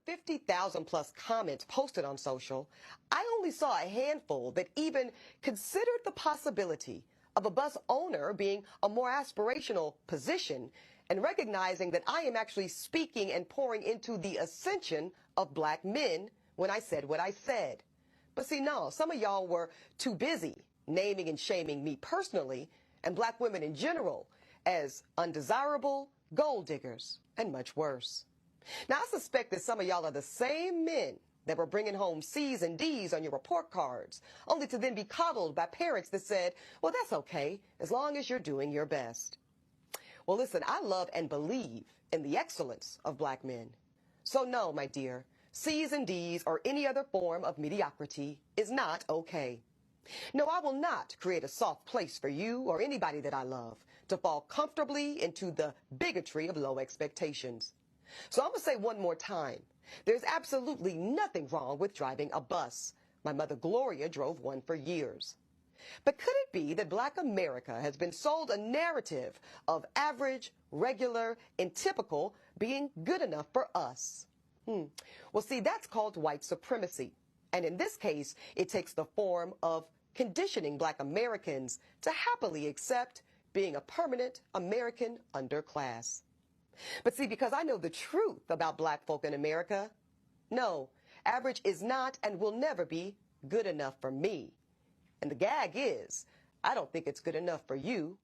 50,000 plus comments posted on social, I only saw a handful that even considered the possibility of a bus owner being a more aspirational position and recognizing that I am actually speaking and pouring into the ascension of black men when I said what I said. But see, no, some of y'all were too busy naming and shaming me personally and black women in general as undesirable, gold diggers, and much worse. Now, I suspect that some of y'all are the same men that were bringing home C's and D's on your report cards, only to then be coddled by parents that said, well, that's okay, as long as you're doing your best. Well, listen, I love and believe in the excellence of black men. So no, my dear, C's and D's or any other form of mediocrity is not okay. No, I will not create a soft place for you or anybody that I love to fall comfortably into the bigotry of low expectations. So I'm going to say one more time, there's absolutely nothing wrong with driving a bus. My mother Gloria drove one for years. But could it be that black America has been sold a narrative of average, regular, and typical being good enough for us? Well, see, that's called white supremacy. And in this case, it takes the form of conditioning black Americans to happily accept being a permanent American underclass. But see, because I know the truth about black folk in America, no, average is not and will never be good enough for me. And the gag is, I don't think it's good enough for you.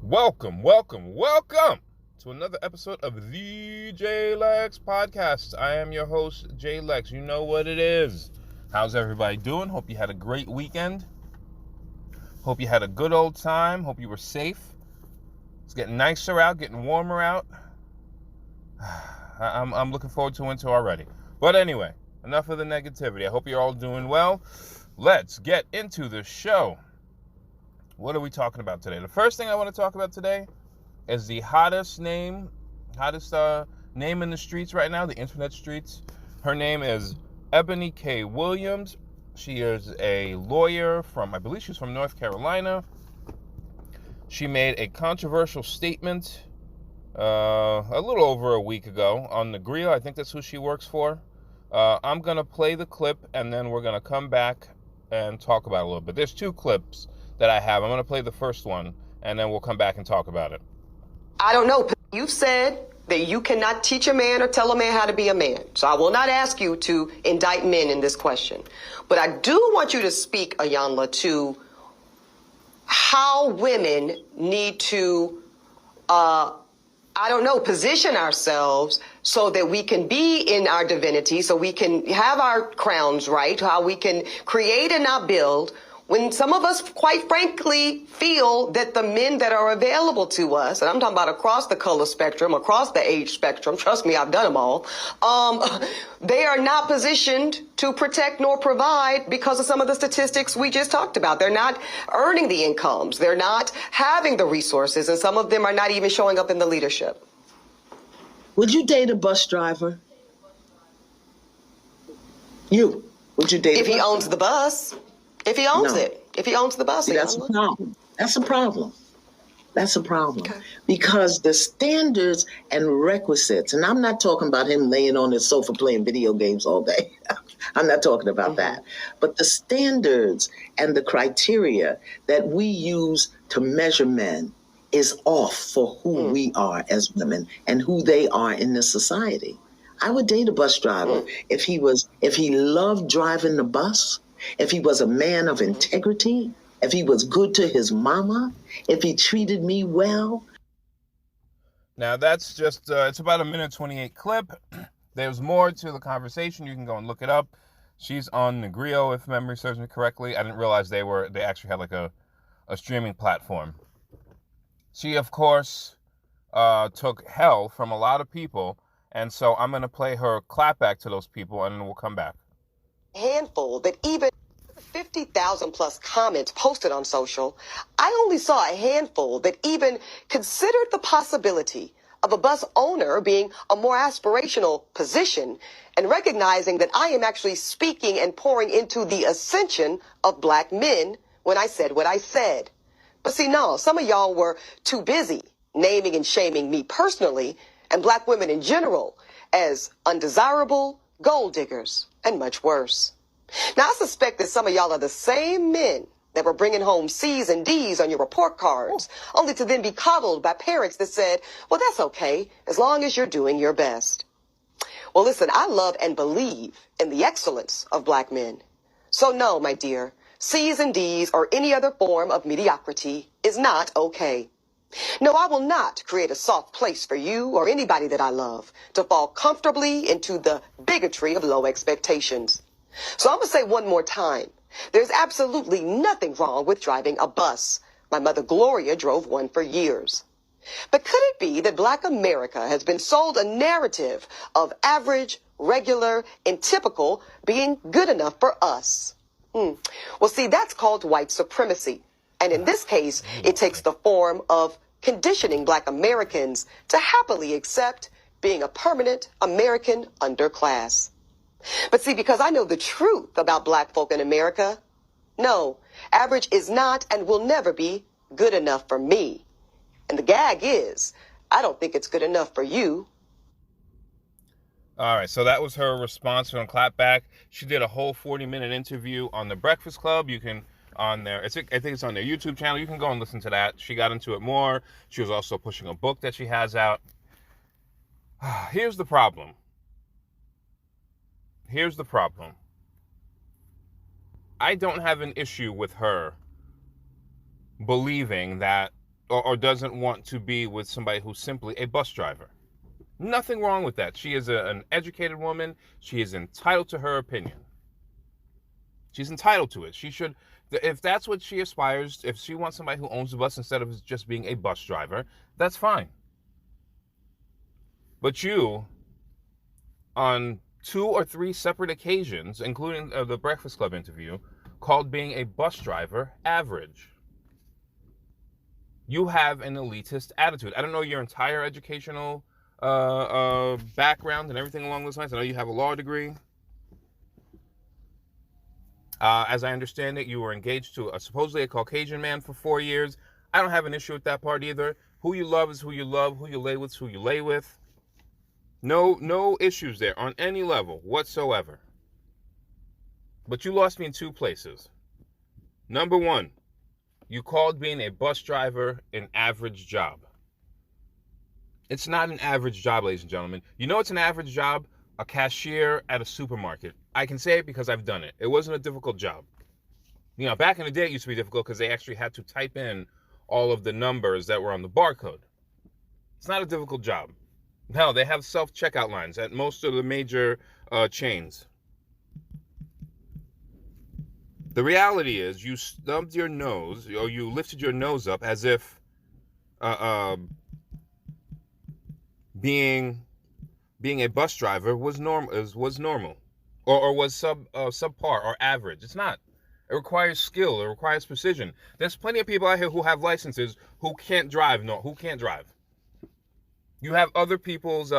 Welcome to another episode of the Jay Lex Podcast. I am your host, Jay Lex. You know what it is. How's everybody doing? Hope you had a great weekend. Hope you had a good old time. Hope you were safe. It's getting nicer out, getting warmer out. I'm looking forward to winter already. But anyway, enough of the negativity. I hope you're all doing well. Let's get into the show. What are we talking about today? The first thing I want to talk about today is the hottest name in the streets right now, the internet streets. Her name is Eboni K. Williams. She is a lawyer I believe she's from North Carolina. She made a controversial statement a little over a week ago on the Grill. I think that's who she works for. I'm going to play the clip and then we're going to come back and talk about it a little bit. There's two clips that I have. I'm going to play the first one and then we'll come back and talk about it. I don't know. You've said that you cannot teach a man or tell a man how to be a man. So I will not ask you to indict men in this question. But I do want you to speak, Ayanla, to how women need to, position ourselves so that we can be in our divinity, so we can have our crowns right, how we can create and not build, when some of us, quite frankly, feel that the men that are available to us, and I'm talking about across the color spectrum, across the age spectrum, trust me, I've done them all, they are not positioned to protect nor provide because of some of the statistics we just talked about. They're not earning the incomes. They're not having the resources, and some of them are not even showing up in the leadership. Would you date a bus driver? Would you date if he owns the bus? If he owns it, if he owns the bus. See, that's a problem. That's a problem. Okay. Because the standards and requisites, and I'm not talking about him laying on his sofa playing video games all day. I'm not talking about that. But the standards and the criteria that we use to measure men is off for who we are as women and who they are in this society. I would date a bus driver if he loved driving the bus, if he was a man of integrity, if he was good to his mama, if he treated me well. Now that's just, it's about a minute 28 clip. There's more to the conversation. You can go and look it up. She's on Negrio, if memory serves me correctly. I didn't realize they actually had like a streaming platform. She, of course, took hell from a lot of people. And so I'm going to play her clapback to those people and then we'll come back. Handful that even 50,000 plus comments posted on social, I only saw a handful that even considered the possibility of a bus owner being a more aspirational position and recognizing that I am actually speaking and pouring into the ascension of black men when I said what I said. But see, no, some of y'all were too busy naming and shaming me personally and black women in general as undesirable, gold diggers, and much worse. Now, I suspect that some of y'all are the same men that were bringing home C's and D's on your report cards, only to then be coddled by parents that said, well, that's okay, as long as you're doing your best. Well, listen, I love and believe in the excellence of black men. So no, my dear, C's and D's or any other form of mediocrity is not okay. No, I will not create a soft place for you or anybody that I love to fall comfortably into the bigotry of low expectations. So I'm going to say one more time, there's absolutely nothing wrong with driving a bus. My mother Gloria drove one for years. But could it be that black America has been sold a narrative of average, regular, and typical being good enough for us? Well, see, that's called white supremacy. And in this case, it takes the form of conditioning black Americans to happily accept being a permanent American underclass. But see, because I know the truth about black folk in America, no, average is not and will never be good enough for me. And the gag is, I don't think it's good enough for you. All right, so that was her response on Clapback. She did a whole 40-minute interview on The Breakfast Club. You can, on their, I think it's on their YouTube channel. You can go and listen to that. She got into it more. She was also pushing a book that she has out. Here's the problem. I don't have an issue with her believing that or doesn't want to be with somebody who's simply a bus driver. Nothing wrong with that. She is an educated woman. She is entitled to her opinion. She's entitled to it. She should, if that's what she aspires, if she wants somebody who owns the bus instead of just being a bus driver, that's fine. But you, on 2 or 3 separate occasions, including the Breakfast Club interview, called being a bus driver average. You have an elitist attitude. I don't know your entire educational background and everything along those lines. I know you have a law degree. As I understand it, you were engaged to supposedly a Caucasian man for 4 years. I don't have an issue with that part either. Who you love is who you love. Who you lay with is who you lay with. No issues there on any level whatsoever. But you lost me in 2 places. Number 1, you called being a bus driver an average job. It's not an average job, ladies and gentlemen. You know it's an average job? A cashier at a supermarket. I can say it because I've done it. It wasn't a difficult job. You know, back in the day it used to be difficult because they actually had to type in all of the numbers that were on the barcode. It's not a difficult job. Hell, they have self-checkout lines at most of the major chains. The reality is you stubbed your nose, or you lifted your nose up as if being a bus driver was normal, or was subpar or average. It's not. It requires skill. It requires precision. There's plenty of people out here who have licenses who can't drive. You have other people's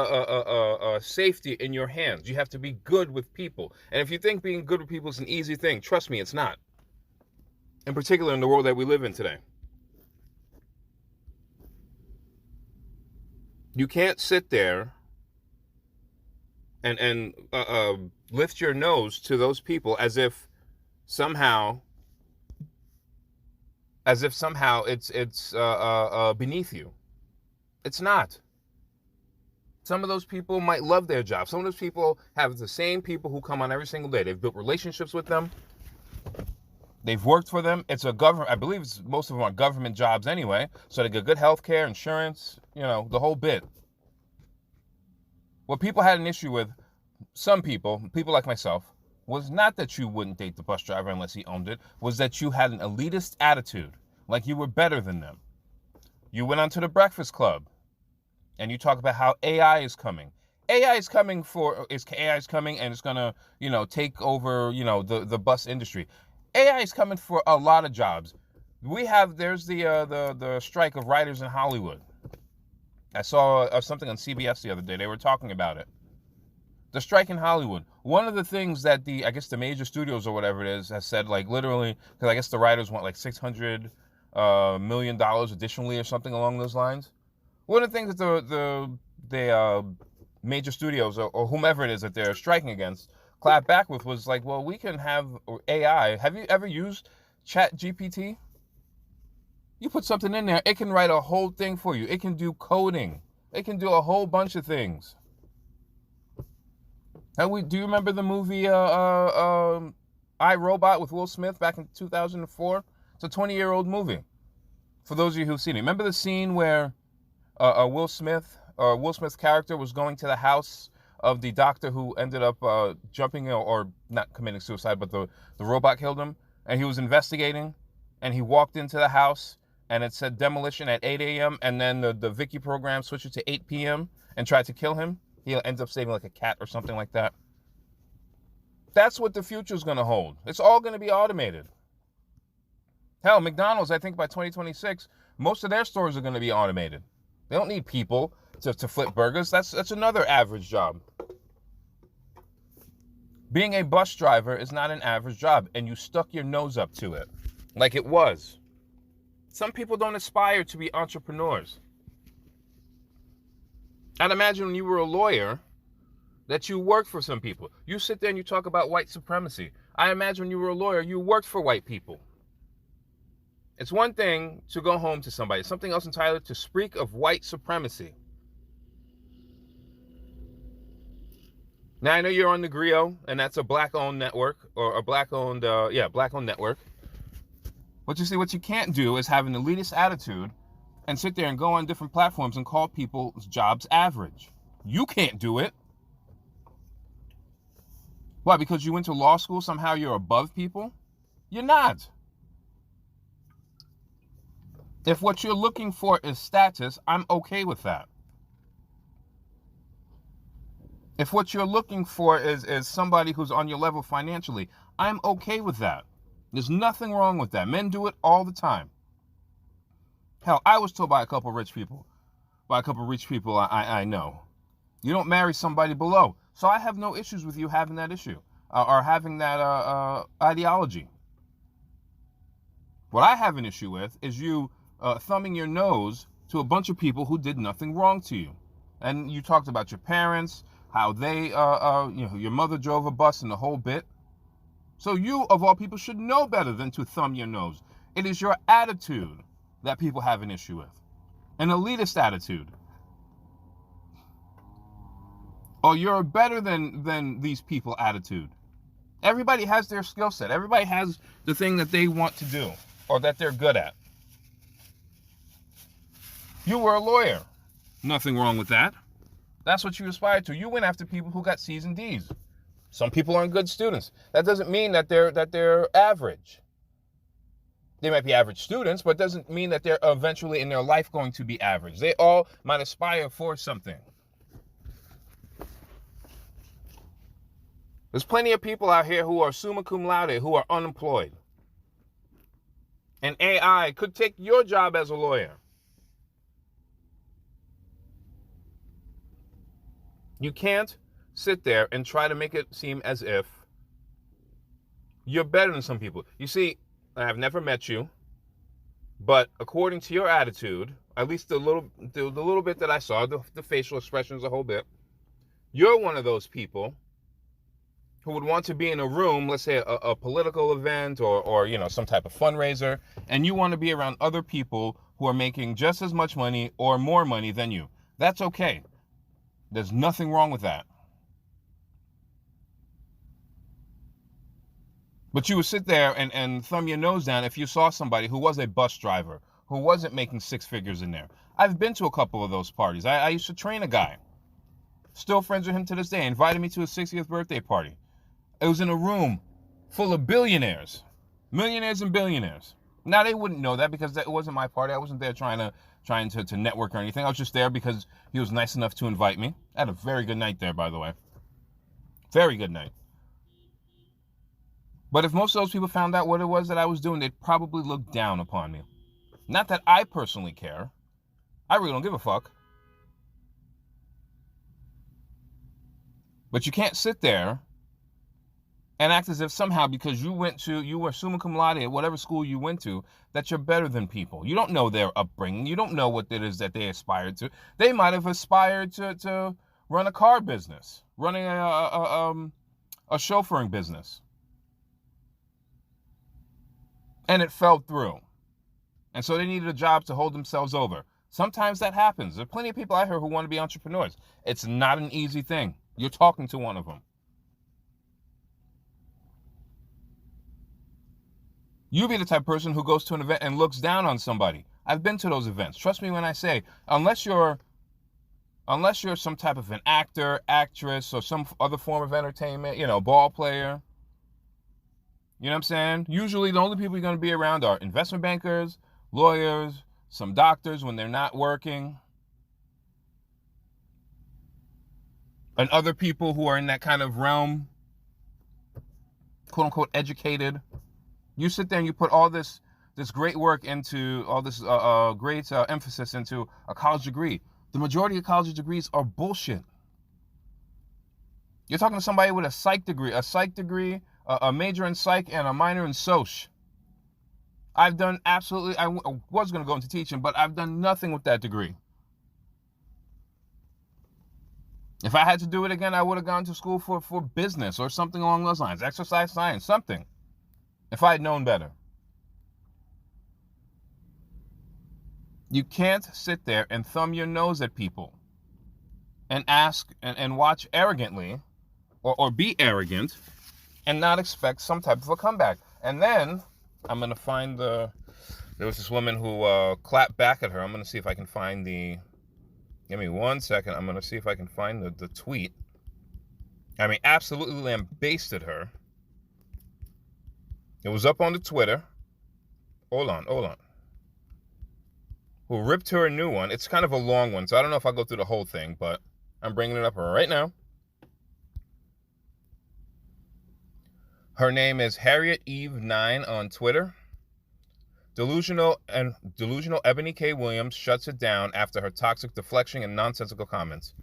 safety in your hands. You have to be good with people. And if you think being good with people is an easy thing, trust me, it's not. In particular, in the world that we live in today. You can't sit there and lift your nose to those people as if somehow it's beneath you. It's not. Some of those people might love their job. Some of those people have the same people who come on every single day. They've built relationships with them. They've worked for them. It's a government, I believe most of them are government jobs anyway. So they get good health care, insurance, the whole bit. What people had an issue with, some people like myself, was not that you wouldn't date the bus driver unless he owned it, was that you had an elitist attitude, like you were better than them. You went onto the Breakfast Club, and you talk about how AI is coming. AI is coming and it's gonna, take over, the bus industry. AI is coming for a lot of jobs. There's the strike of writers in Hollywood. I saw something on CBS the other day. They were talking about it. The strike in Hollywood. One of the things that I guess the major studios or whatever it is has said, like literally, because I guess the writers want like $600 million additionally or something along those lines. One of the things that the major studios or whomever it is that they're striking against clap back with was like, well, we can have AI. Have you ever used ChatGPT? You put something in there, it can write a whole thing for you. It can do coding. It can do a whole bunch of things. Do you remember the movie I, Robot with Will Smith back in 2004? It's a 20-year-old movie. For those of you who've seen it. Remember the scene where Will Smith's character was going to the house of the doctor who ended up jumping or not committing suicide, but the robot killed him, and he was investigating, and he walked into the house, and it said demolition at 8 a.m., and then the Vicky program switched it to 8 p.m. and tried to kill him. He ends up saving like a cat or something like that. That's what the future's going to hold. It's all going to be automated. Hell, McDonald's, I think by 2026, most of their stores are going to be automated. They don't need people to flip burgers. That's another average job. Being a bus driver is not an average job, and you stuck your nose up to it like it was. Some people don't aspire to be entrepreneurs. I'd imagine when you were a lawyer that you worked for some people. You sit there and you talk about white supremacy. I imagine when you were a lawyer, you worked for white people. It's one thing to go home to somebody. It's something else entirely to speak of white supremacy. Now, I know you're on the Grio, and that's a black-owned network, or a black-owned network. But you see, what you can't do is have an elitist attitude and sit there and go on different platforms and call people's jobs average. You can't do it. Why? Because you went to law school, somehow you're above people? You're not. If what you're looking for is status, I'm okay with that. If what you're looking for is somebody who's on your level financially, I'm okay with that. There's nothing wrong with that. Men do it all the time. Hell, I was told by a couple rich people I know, you don't marry somebody below. So I have no issues with you having that issue or having that ideology. What I have an issue with is you thumbing your nose to a bunch of people who did nothing wrong to you. And you talked about your parents, how they, your mother drove a bus and the whole bit. So you, of all people, should know better than to thumb your nose. It is your attitude that people have an issue with. An elitist attitude. Or you're better than these people attitude. Everybody has their skill set. Everybody has the thing that they want to do or that they're good at. You were a lawyer. Nothing wrong with that. That's what you aspired to. You went after people who got C's and D's. Some people aren't good students. That doesn't mean that they're average. They might be average students, but it doesn't mean that they're eventually in their life going to be average. They all might aspire for something. There's plenty of people out here who are summa cum laude, who are unemployed. And AI could take your job as a lawyer. You can't sit there and try to make it seem as if you're better than some people. You see, I've never met you, but according to your attitude, at least the little bit that I saw, the facial expressions, the whole bit, you're one of those people who would want to be in a room, let's say a political event or some type of fundraiser, and you want to be around other people who are making just as much money or more money than you. That's okay. There's nothing wrong with that. But you would sit there and thumb your nose down if you saw somebody who was a bus driver, who wasn't making six figures in there. I've been to a couple of those parties. I used to train a guy. Still friends with him to this day. Invited me to his 60th birthday party. It was in a room full of billionaires. Millionaires and billionaires. Now, they wouldn't know that because it wasn't my party. I wasn't there trying to network or anything. I was just there because he was nice enough to invite me. I had a very good night there, by the way. Very good night. But if most of those people found out what it was that I was doing, they'd probably look down upon me. Not that I personally care. I really don't give a fuck. But you can't sit there and act as if somehow because you were summa cum laude at whatever school you went to, that you're better than people. You don't know their upbringing. You don't know what it is that they aspired to. They might have aspired to run a car business, running a chauffeuring business. And it fell through. And so they needed a job to hold themselves over. Sometimes that happens. There are plenty of people out here who want to be entrepreneurs. It's not an easy thing. You're talking to one of them. You be the type of person who goes to an event and looks down on somebody. I've been to those events. Trust me when I say, unless you're some type of an actor, actress, or some other form of entertainment, ball player, you know what I'm saying? Usually the only people you're going to be around are investment bankers, lawyers, some doctors when they're not working, and other people who are in that kind of realm, quote unquote educated. You sit there and you put all this great work into, all this great emphasis into a college degree. The majority of college degrees are bullshit. You're talking to somebody with a psych degree, a major in psych and a minor in soc. I was going to go into teaching, but I've done nothing with that degree. If I had to do it again, I would have gone to school for business or something along those lines, exercise science, something. If I had known better. You can't sit there and thumb your nose at people and ask and watch arrogantly or be arrogant and not expect some type of a comeback. And then I'm going to find there was this woman who clapped back at her. I'm going to see if I can find give me 1 second. I'm going to see if I can find the tweet. I mean, absolutely lambasted her. It was up on the Twitter. Hold on. Who ripped her a new one. It's kind of a long one, so I don't know if I'll go through the whole thing, but I'm bringing it up right now. Her name is Harriet Eve 9 on Twitter. Delusional Eboni K. Williams shuts it down after her toxic deflection and nonsensical comments.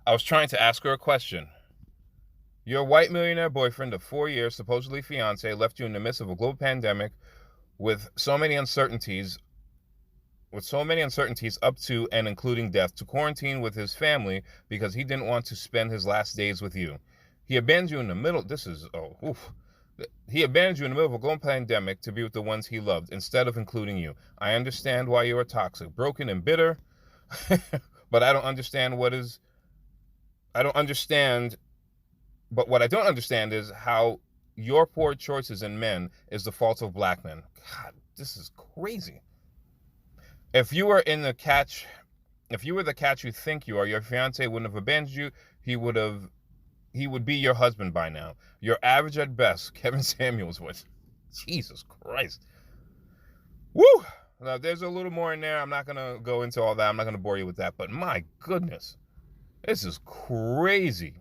I was trying to ask her a question. Your white millionaire boyfriend of 4 years, supposedly fiance, left you in the midst of a global pandemic with so many uncertainties up to and including death, to quarantine with his family because he didn't want to spend his last days with you. He abandoned you in the middle. He abandoned you in the middle of a global pandemic to be with the ones he loved instead of including you. I understand why you are toxic, broken, and bitter, but I don't understand what I don't understand. But what I don't understand is how your poor choices in men is the fault of black men. God, this is crazy. If you were the catch you think you are, your fiance wouldn't have abandoned you. He would be your husband by now. You're average at best. Kevin Samuels was. Jesus Christ. Woo! Now, there's a little more in there. I'm not going to go into all that. I'm not going to bore you with that. But my goodness, this is crazy.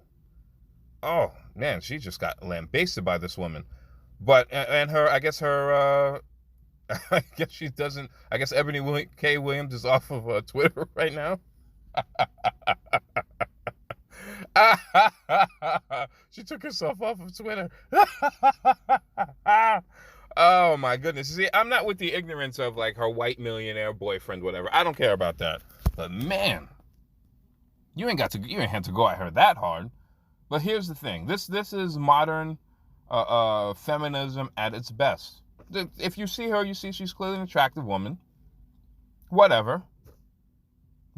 Oh, man, she just got lambasted by this woman. But, and her, I guess she doesn't, I guess Eboni K. Williams is off of Twitter right now. She took herself off of Twitter. Oh, my goodness. See, I'm not with the ignorance of, like, her white millionaire boyfriend, whatever. I don't care about that. But, man, you ain't had to go at her that hard. But here's the thing. This is modern feminism at its best. If you see her, you see she's clearly an attractive woman. Whatever.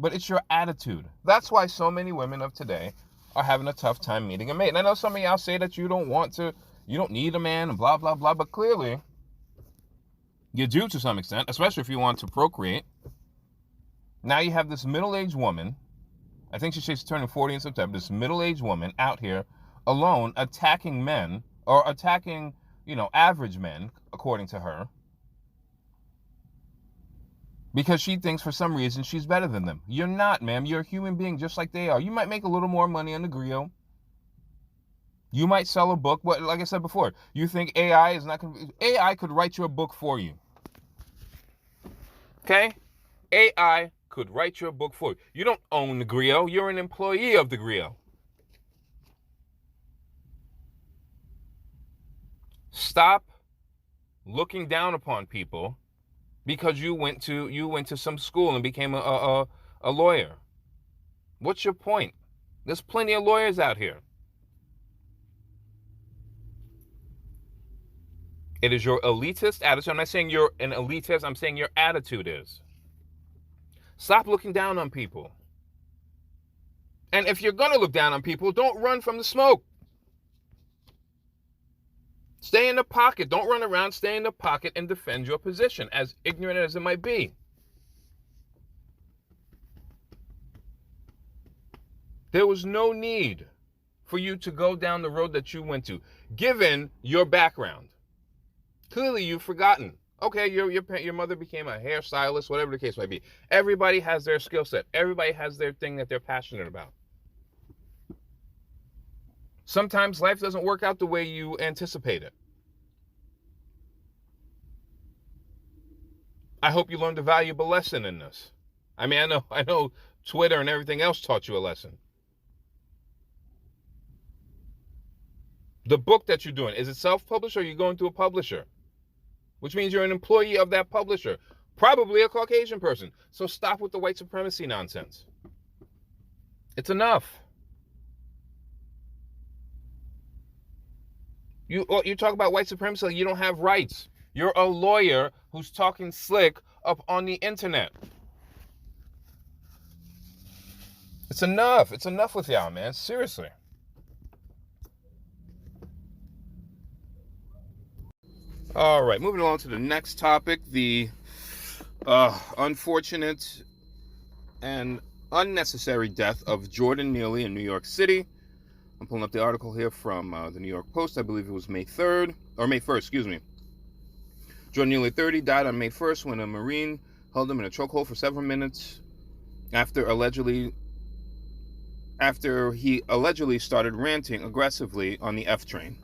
But it's your attitude. That's why so many women of today are having a tough time meeting a mate. And I know some of y'all say that you don't need a man and blah, blah, blah. But clearly, you do to some extent, especially if you want to procreate. Now you have this middle-aged woman. I think she's turning 40 in September. This middle-aged woman out here alone attacking men or attacking, average men, according to her, because she thinks for some reason she's better than them. You're not, ma'am. You're a human being just like they are. You might make a little more money on the grill. You might sell a book, but like I said before, you think AI is not going to... AI could write you a book for you. Okay? AI could write your book for you. You don't own the griot. You're an employee of the griot. Stop looking down upon people because you went to some school and became a lawyer. What's your point? There's plenty of lawyers out here. It is your elitist attitude. I'm not saying you're an elitist. I'm saying your attitude is. Stop looking down on people. And if you're going to look down on people, don't run from the smoke. Stay in the pocket. Don't run around. Stay in the pocket and defend your position, as ignorant as it might be. There was no need for you to go down the road that you went to, given your background. Clearly, you've forgotten. Okay, your mother became a hairstylist, whatever the case might be. Everybody has their skill set. Everybody has their thing that they're passionate about. Sometimes life doesn't work out the way you anticipate it. I hope you learned a valuable lesson in this. I mean, I know Twitter and everything else taught you a lesson. The book that you're doing, is it self-published or are you going to a publisher? Which means you're an employee of that publisher. Probably a Caucasian person. So stop with the white supremacy nonsense. It's enough. You talk about white supremacy, you don't have rights. You're a lawyer who's talking slick up on the internet. It's enough. It's enough with y'all, man. Seriously. All right, moving along to the next topic, the unfortunate and unnecessary death of Jordan Neely in New York City. I'm pulling up the article here from the New York Post. I believe it was May 1st, excuse me. Jordan Neely, 30, died on May 1st when a Marine held him in a chokehold for several minutes after he allegedly started ranting aggressively on the F train.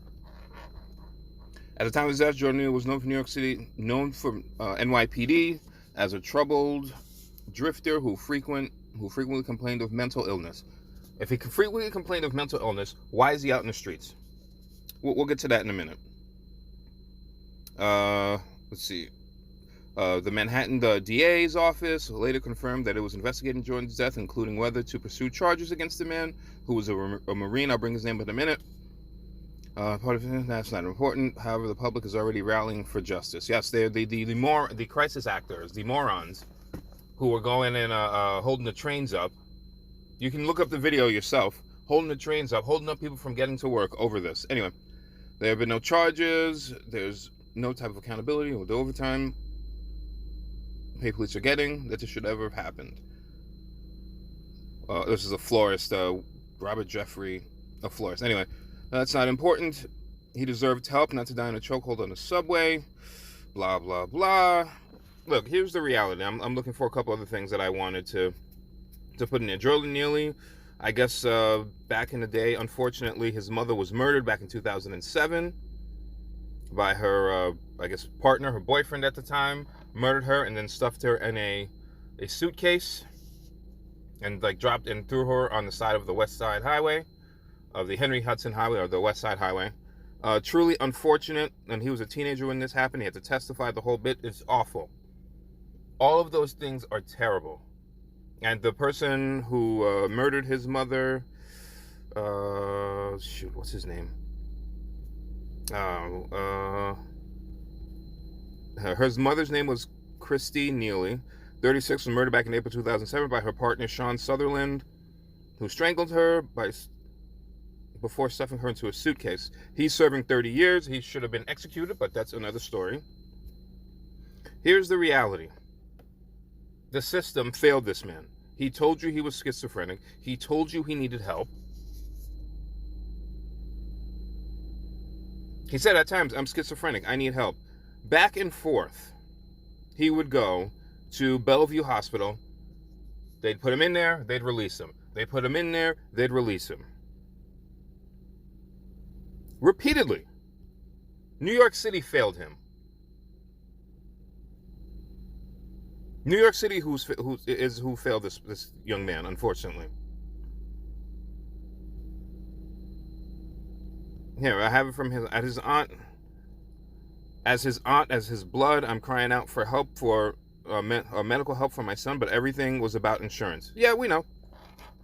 At the time of his death, Jordan Neely was known for New York City, known for NYPD as a troubled drifter who frequently complained of mental illness. If he frequently complained of mental illness, why is he out in the streets? We'll get to that in a minute. Let's see. The Manhattan DA's office later confirmed that it was investigating Jordan's death, including whether to pursue charges against the man who was a Marine. I'll bring his name in a minute. Part of that's not important. However, the public is already rallying for justice. Yes, they're the crisis actors, the morons, who were going and holding the trains up. You can look up the video yourself. Holding the trains up, holding up people from getting to work over this. Anyway, there have been no charges. There's no type of accountability or the overtime pay police are getting that this should ever have happened. This is a florist, Robert Jeffrey, a florist. Anyway, that's not important. He deserved help not to die in a chokehold on the subway. Blah, blah, blah. Look, here's the reality. I'm looking for a couple other things that I wanted to put in there. Jordan Neely, I guess back in the day, unfortunately, his mother was murdered back in 2007 by her, I guess, partner, her boyfriend at the time, murdered her and then stuffed her in a suitcase and dropped and threw her on the side of the West Side Highway, of the Henry Hudson Highway, or the West Side Highway. Truly unfortunate, and he was a teenager when this happened. He had to testify the whole bit. It's awful. All of those things are terrible. And the person who murdered his mother, what's his name? Her mother's name was Christy Neely, 36, was murdered back in April 2007 by her partner Sean Sutherland, who strangled her before stuffing her into a suitcase. He's serving 30 years. He should have been executed, but that's another story. Here's the reality. The system failed this man. He told you he was schizophrenic. He told you he needed help. He said at times, I'm schizophrenic, I need help. Back and forth, he would go to Bellevue Hospital. They'd put him in there, they'd release him. They put him in there, they'd release him. Repeatedly. New York City failed him. New York City who failed this young man, unfortunately. Here, I have it from his aunt. As his aunt, as his blood, I'm crying out for help for medical help for my son, but everything was about insurance. Yeah, we know.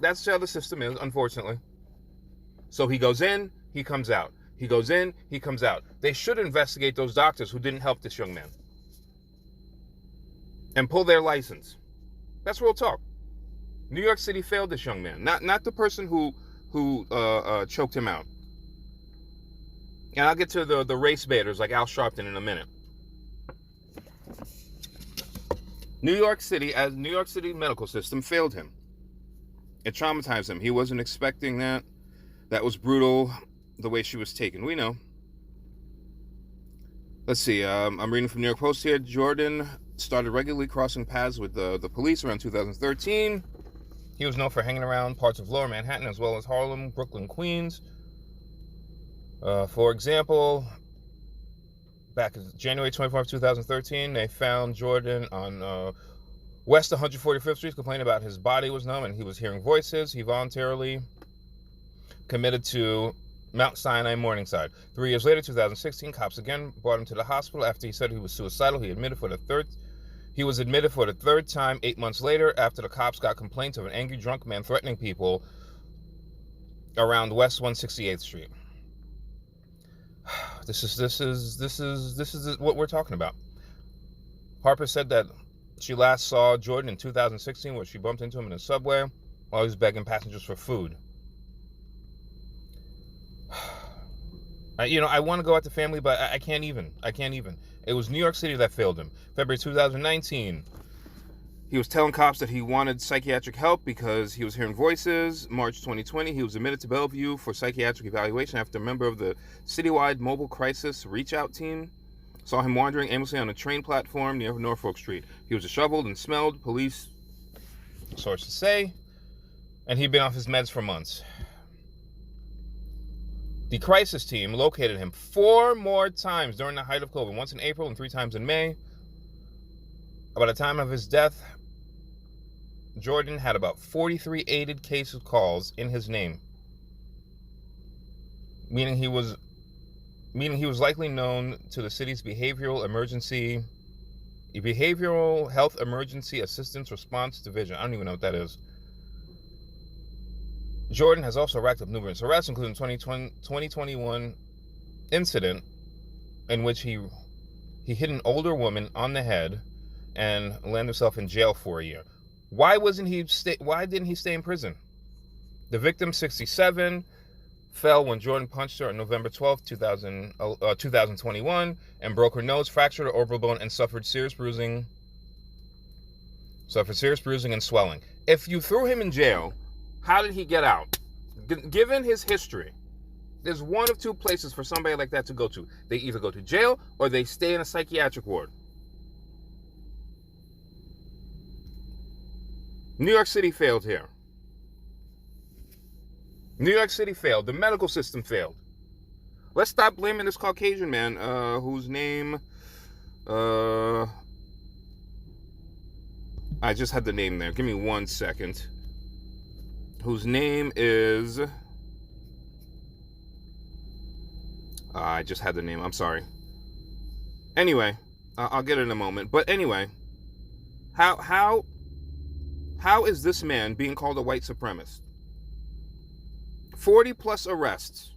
That's how the system is, unfortunately. So he goes in, he comes out. He goes in, he comes out. They should investigate those doctors who didn't help this young man and pull their license. That's real talk. New York City failed this young man, not the person who choked him out. And I'll get to the race baiters like Al Sharpton in a minute. New York City medical system failed him. It traumatized him. He wasn't expecting that. That was brutal, the way she was taken. We know. Let's see. I'm reading from New York Post here. Jordan started regularly crossing paths with the police around 2013. He was known for hanging around parts of Lower Manhattan as well as Harlem, Brooklyn, Queens. For example, back in January 24th, 2013, they found Jordan on West 145th Street, complaining about his body was numb and he was hearing voices. He voluntarily committed to Mount Sinai, Morningside. 3 years later, 2016, cops again brought him to the hospital after he said he was suicidal. He was admitted for the third time 8 months later after the cops got complaints of an angry drunk man threatening people around West 168th Street. This is what we're talking about. Harper said that she last saw Jordan in 2016, where she bumped into him in the subway while he was begging passengers for food. I want to go out to family, but I can't even. It was New York City that failed him. February 2019, he was telling cops that he wanted psychiatric help because he was hearing voices. March 2020, he was admitted to Bellevue for psychiatric evaluation after a member of the citywide mobile crisis reach-out team saw him wandering aimlessly on a train platform near Norfolk Street. He was disheveled and smelled, police sources say, and he'd been off his meds for months. The crisis team located him 4 more times during the height of COVID, once in April and 3 times in May. By the time of his death, Jordan had about 43 aided case calls in his name, meaning he was likely known to the city's behavioral health emergency assistance response division. I don't even know what that is. Jordan has also racked up numerous arrests, including 2021 incident in which he hit an older woman on the head and landed himself in jail for a year. Why didn't he stay in prison? The victim, 67, fell when Jordan punched her on November 12, 2021, and broke her nose, fractured her orbital bone, and suffered serious bruising and swelling. If you threw him in jail, how did he get out? Given his history, there's one of 2 places for somebody like that to go to. They either go to jail or they stay in a psychiatric ward. New York City failed here. New York City failed. The medical system failed. Let's stop blaming this Caucasian man, whose name, I just had the name there. Give me 1 second. Whose name is, I just had the name. I'm sorry. Anyway, I'll get it in a moment. But anyway, how is this man being called a white supremacist? 40 plus arrests.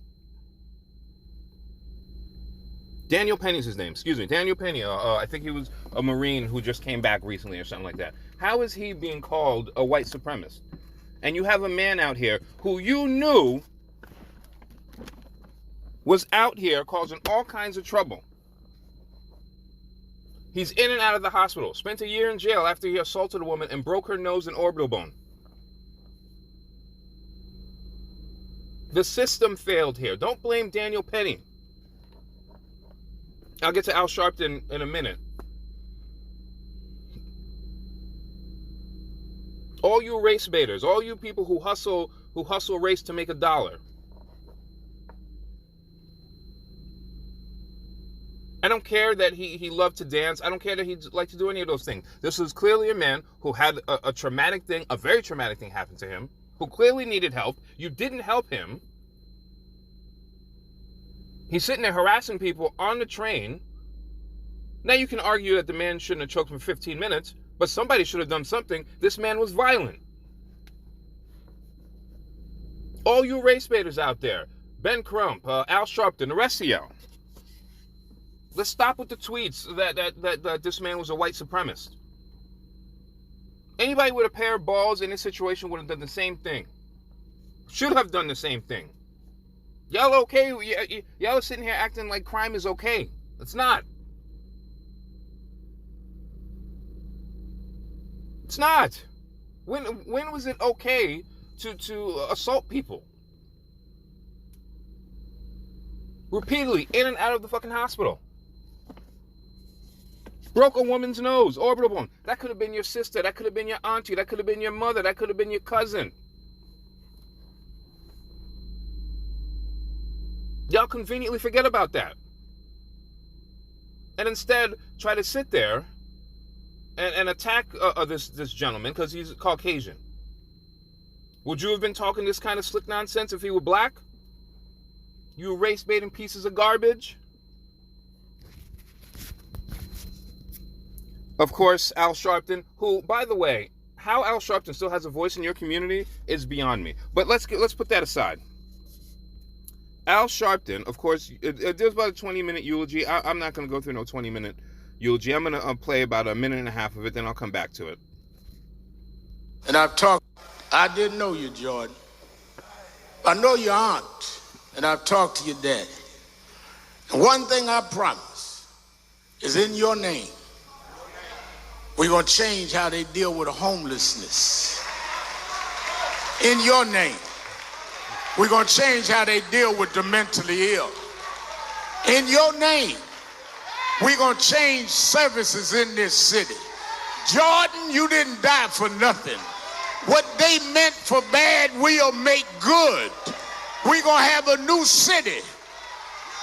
Daniel Penny's his name. Excuse me. Daniel Penny. I think he was a Marine who just came back recently or something like that. How is he being called a white supremacist? And you have a man out here who you knew was out here causing all kinds of trouble. He's in and out of the hospital. Spent a year in jail after he assaulted a woman and broke her nose and orbital bone. The system failed here. Don't blame Daniel Penny. I'll get to Al Sharpton in a minute. All you race baiters, all you people who hustle race to make $1. I don't care that he loved to dance. I don't care that he'd like to do any of those things. This is clearly a man who had a traumatic thing, a very traumatic thing happen to him, who clearly needed help. You didn't help him. He's sitting there harassing people on the train Now you can argue that the man shouldn't have choked for 15 minutes, but somebody should have done something. This man was violent. All you race baiters out there, Ben Crump, Al Sharpton, the rest of y'all, let's stop with the tweets that this man was a white supremacist. Anybody with a pair of balls in this situation would have done the same thing. Should have done the same thing. Y'all okay? Y'all are sitting here acting like crime is okay. It's not. It's not. When was it okay to assault people? Repeatedly, in and out of the fucking hospital. Broke a woman's nose, orbital bone. That could have been your sister. That could have been your auntie. That could have been your mother. That could have been your cousin. Y'all conveniently forget about that. And instead, try to sit there and attack this gentleman because he's Caucasian. Would you have been talking this kind of slick nonsense if he were black? You race-baiting pieces of garbage? Of course, Al Sharpton, who, by the way, how Al Sharpton still has a voice in your community is beyond me. But let's put that aside. Al Sharpton, of course, there's about a 20-minute eulogy. I'm not going to go through no 20-minute eulogy. I'm going to play about a minute and a half of it, then I'll come back to it. And I didn't know you, Jordan. I know your aunt, and I've talked to your daddy. And one thing I promise is in your name, we're going to change how they deal with homelessness. In your name, we're going to change how they deal with the mentally ill. In your name, we're going to change services in this city. Jordan, you didn't die for nothing. What they meant for bad, we'll make good. We're going to have a new city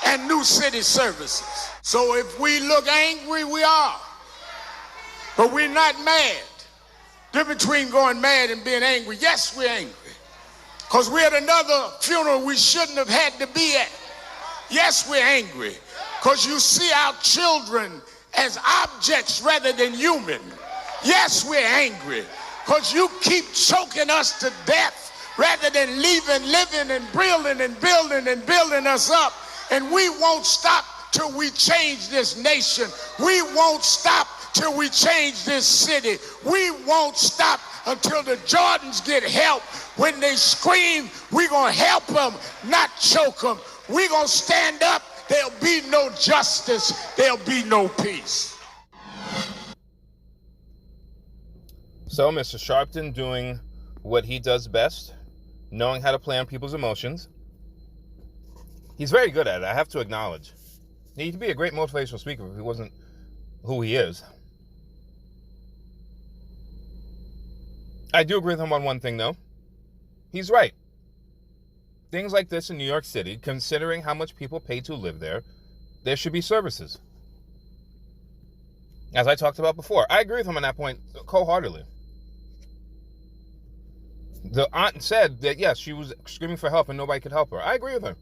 and new city services. So if we look angry, we are. But we're not mad. Difference between going mad and being angry. Yes, we're angry. Because we're at another funeral we shouldn't have had to be at. Yes, we're angry. Because you see our children as objects rather than human. Yes, we're angry. Because you keep choking us to death rather than living and building us up. And we won't stop till we change this nation. We won't stop till we change this city. We won't stop until the Jordans get help. When they scream, we're going to help them, not choke them. We're going to stand up. There'll be no justice. There'll be no peace. So, Mr. Sharpton doing what he does best, knowing how to play on people's emotions. He's very good at it, I have to acknowledge. He'd be a great motivational speaker if he wasn't who he is. I do agree with him on one thing, though. He's right. Things like this in New York City, considering how much people pay to live there, there should be services. As I talked about before, I agree with him on that point wholeheartedly. The aunt said that, yes, she was screaming for help and nobody could help her. I agree with her.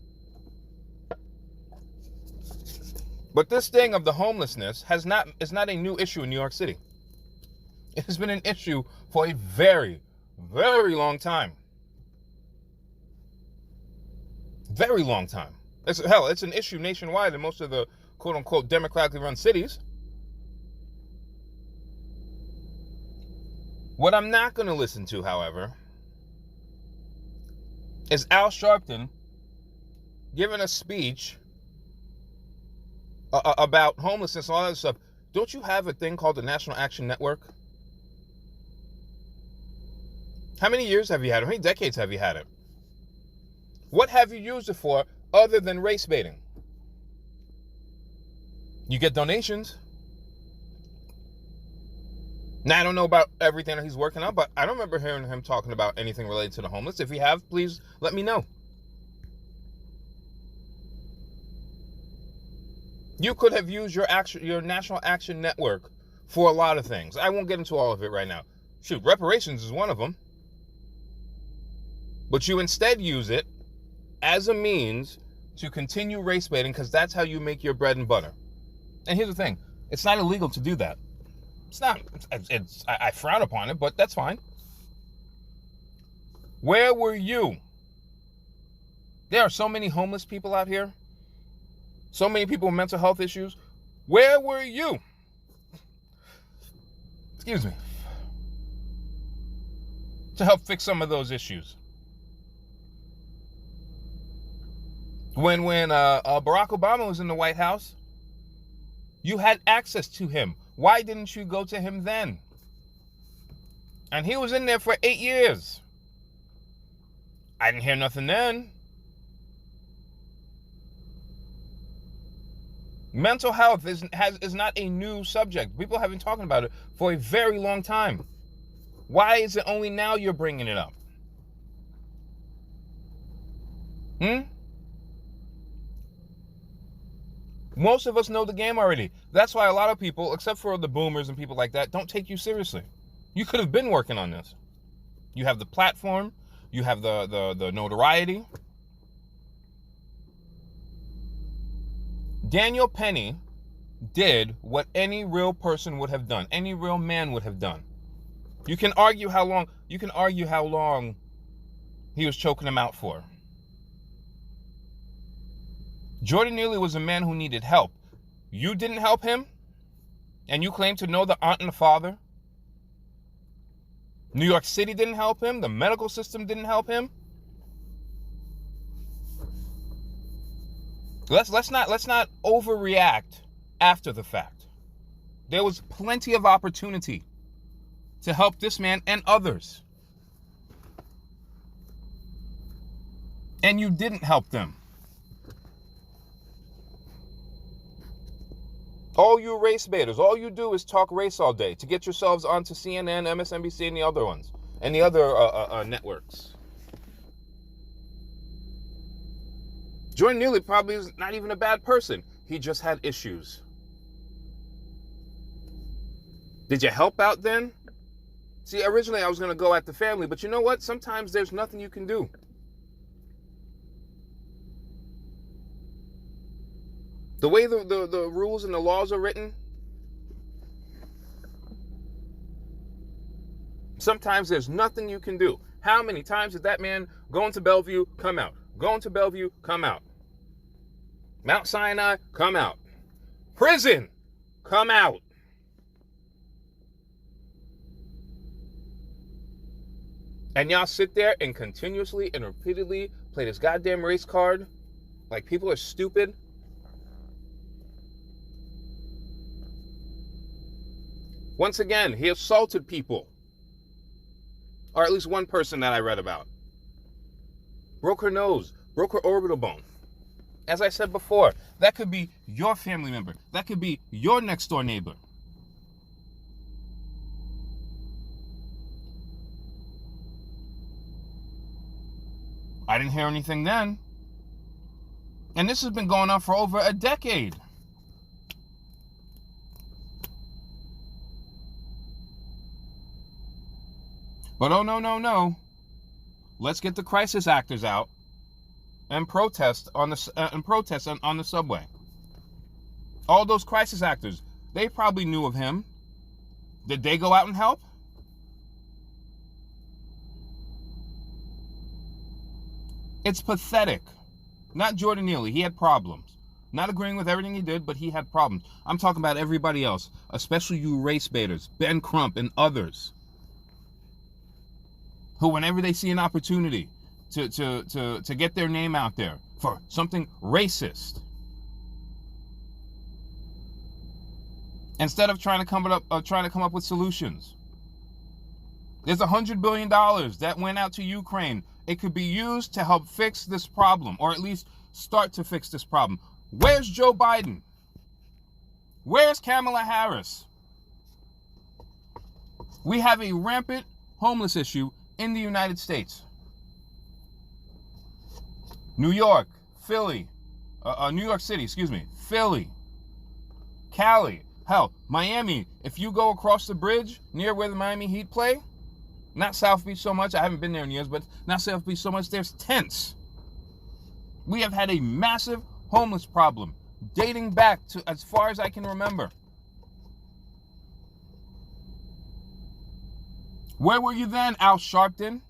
But this thing of the homelessness is not a new issue in New York City. It has been an issue for a very, very long time. Very long time. It's an issue nationwide in most of the quote-unquote democratically run cities. What I'm not going to listen to, however, is Al Sharpton giving a speech about homelessness and all that stuff. Don't you have a thing called the National Action Network? How many years have you had it? How many decades have you had it? What have you used it for other than race baiting? You get donations. Now, I don't know about everything that he's working on, but I don't remember hearing him talking about anything related to the homeless. If you have, please let me know. You could have used your National Action Network for a lot of things. I won't get into all of it right now. Shoot, reparations is one of them. But you instead use it as a means to continue race baiting because that's how you make your bread and butter. And here's the thing. It's not illegal to do that. It's not. I frown upon it, but that's fine. Where were you? There are so many homeless people out here. So many people with mental health issues. Where were you? Excuse me. To help fix some of those issues. When Barack Obama was in the White House, you had access to him. Why didn't you go to him then? And he was in there for 8 years. I didn't hear nothing then. Mental health is not a new subject. People have been talking about it for a very long time. Why is it only now you're bringing it up? Most of us know the game already. That's why a lot of people, except for the boomers and people like that, don't take you seriously. You could have been working on this. You have the platform. You have the notoriety. Daniel Penny did what any real person would have done. Any real man would have done. You can argue how long he was choking him out for. Jordan Neely was a man who needed help. You didn't help him, and you claim to know the aunt and the father. New York City didn't help him. The medical system didn't help him. Let's not overreact after the fact. There was plenty of opportunity to help this man and others. And you didn't help them. All you race baiters, all you do is talk race all day to get yourselves onto CNN, MSNBC, and the other ones, and the other networks. Jordan Neely probably is not even a bad person. He just had issues. Did you help out then? See, originally I was going to go at the family, but you know what? Sometimes there's nothing you can do. The way the rules and the laws are written, sometimes there's nothing you can do. How many times did that man go into Bellevue, come out? Go into Bellevue, come out. Mount Sinai, come out. Prison, come out. And y'all sit there and continuously and repeatedly play this goddamn race card like people are stupid. Once again, he assaulted people. Or at least one person that I read about. Broke her nose, broke her orbital bone. As I said before, that could be your family member. That could be your next door neighbor. I didn't hear anything then. And this has been going on for over a decade. But oh, no. Let's get the crisis actors out and protest on the subway. All those crisis actors, they probably knew of him. Did they go out and help? It's pathetic. Not Jordan Neely. He had problems. Not agreeing with everything he did, but he had problems. I'm talking about everybody else, especially you race baiters, Ben Crump and others, who whenever they see an opportunity to get their name out there for something racist, instead of trying to come up with solutions. There's $100 billion that went out to Ukraine. It could be used to help fix this problem, or at least start to fix this problem. Where's Joe Biden? Where's Kamala Harris? We have a rampant homeless issue in the United States. New York, Philly, New York City, Philly, Cali, hell, Miami. If you go across the bridge near where the Miami Heat play, not South Beach so much, I haven't been there in years, but not South Beach so much, there's tents. We have had a massive homeless problem dating back to as far as I can remember. Where were you then, Al Sharpton?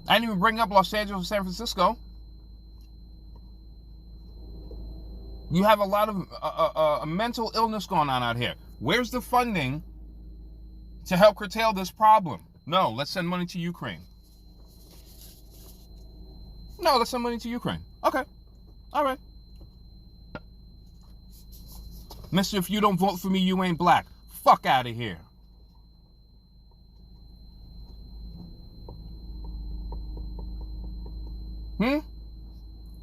I didn't even bring up Los Angeles or San Francisco. You have a lot of mental illness going on out here. Where's the funding to help curtail this problem? No, let's send money to Ukraine. No, let's send money to Ukraine. Okay. All right. Mister, if you don't vote for me, you ain't black. Fuck out of here.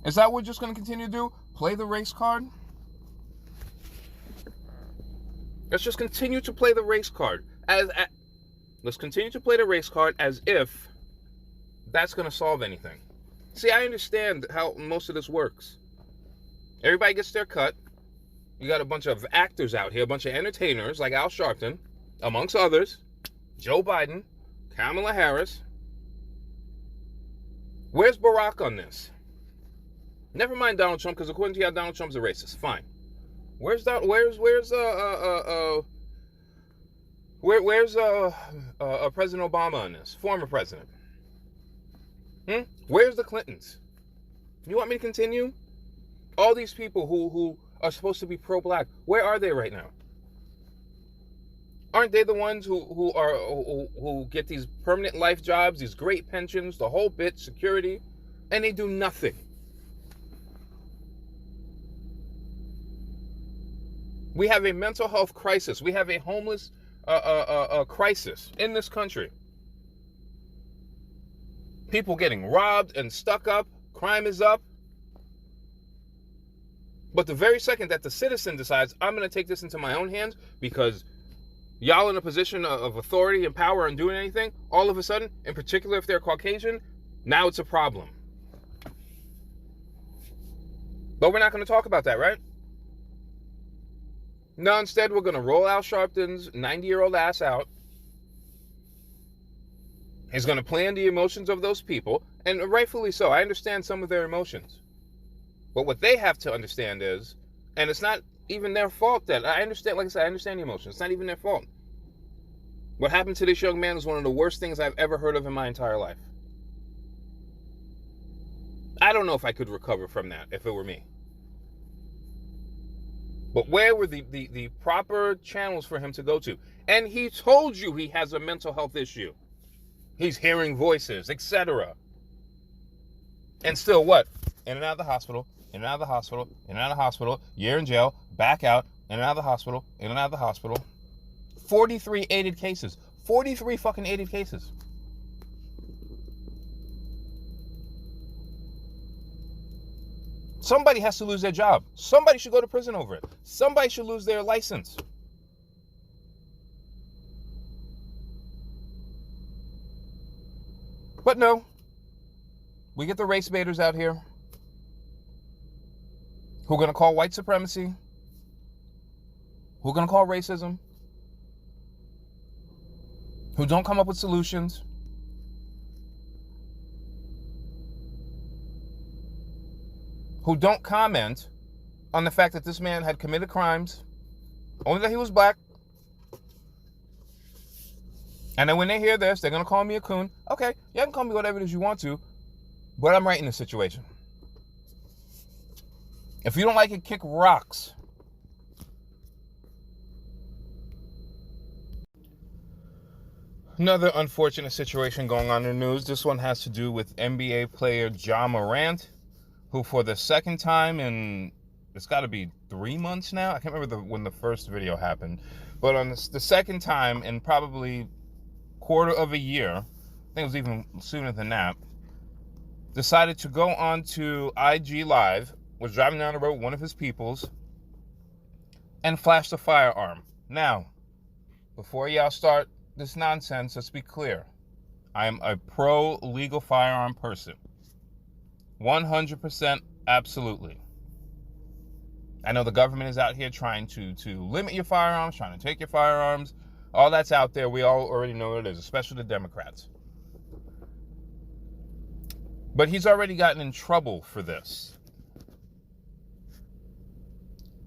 Is that what we're just going to continue to do? Play the race card? Let's just continue to play the race card. Let's continue to play the race card as if that's going to solve anything. See, I understand how most of this works. Everybody gets their cut. You got a bunch of actors out here, a bunch of entertainers like Al Sharpton, amongst others, Joe Biden, Kamala Harris. Where's Barack on this? Never mind Donald Trump, because according to you, Donald Trump's a racist. Fine. Where's President Obama on this? Former president. Where's the Clintons? You want me to continue? All these people who are supposed to be pro-black, where are they right now? Aren't they the ones who get these permanent life jobs, these great pensions, the whole bit, security, and they do nothing? We have a mental health crisis. We have a homeless crisis in this country. People getting robbed and stuck up. Crime is up. But the very second that the citizen decides, I'm going to take this into my own hands because y'all in a position of authority and power and doing anything, all of a sudden, in particular if they're Caucasian, now it's a problem. But we're not going to talk about that, right? No, instead we're going to roll Al Sharpton's 90-year-old ass out. He's going to play on the emotions of those people, and rightfully so. I understand some of their emotions. But what they have to understand is, and it's not even their fault that, I understand, like I said, I understand the emotions. It's not even their fault. What happened to this young man is one of the worst things I've ever heard of in my entire life. I don't know if I could recover from that if it were me. But where were the proper channels for him to go to? And he told you he has a mental health issue. He's hearing voices, etc. And still what? In and out of the hospital, in and out of the hospital, in and out of the hospital, year in jail, back out, in and out of the hospital, in and out of the hospital. 43 aided cases. 43 fucking aided cases. Somebody has to lose their job. Somebody should go to prison over it. Somebody should lose their license. But no. We get the race baiters out here who are going to call white supremacy, who are going to call racism, who don't come up with solutions, who don't comment on the fact that this man had committed crimes, only that he was black. And then when they hear this, they're going to call me a coon. Okay, you can call me whatever it is you want to, but I'm right in this situation. If you don't like it, kick rocks. Another unfortunate situation going on in the news. This one has to do with NBA player Ja Morant, who for the second time in, it's got to be 3 months now. I can't remember when the first video happened. But on the second time in probably quarter of a year, I think it was even sooner than that, decided to go on to IG Live, was driving down the road with one of his peoples, and flashed a firearm. Now, before y'all start this nonsense, let's be clear. I am a pro-legal firearm person. 100% absolutely. I know the government is out here trying to limit your firearms, trying to take your firearms. All that's out there. We all already know what it is, especially the Democrats. But he's already gotten in trouble for this.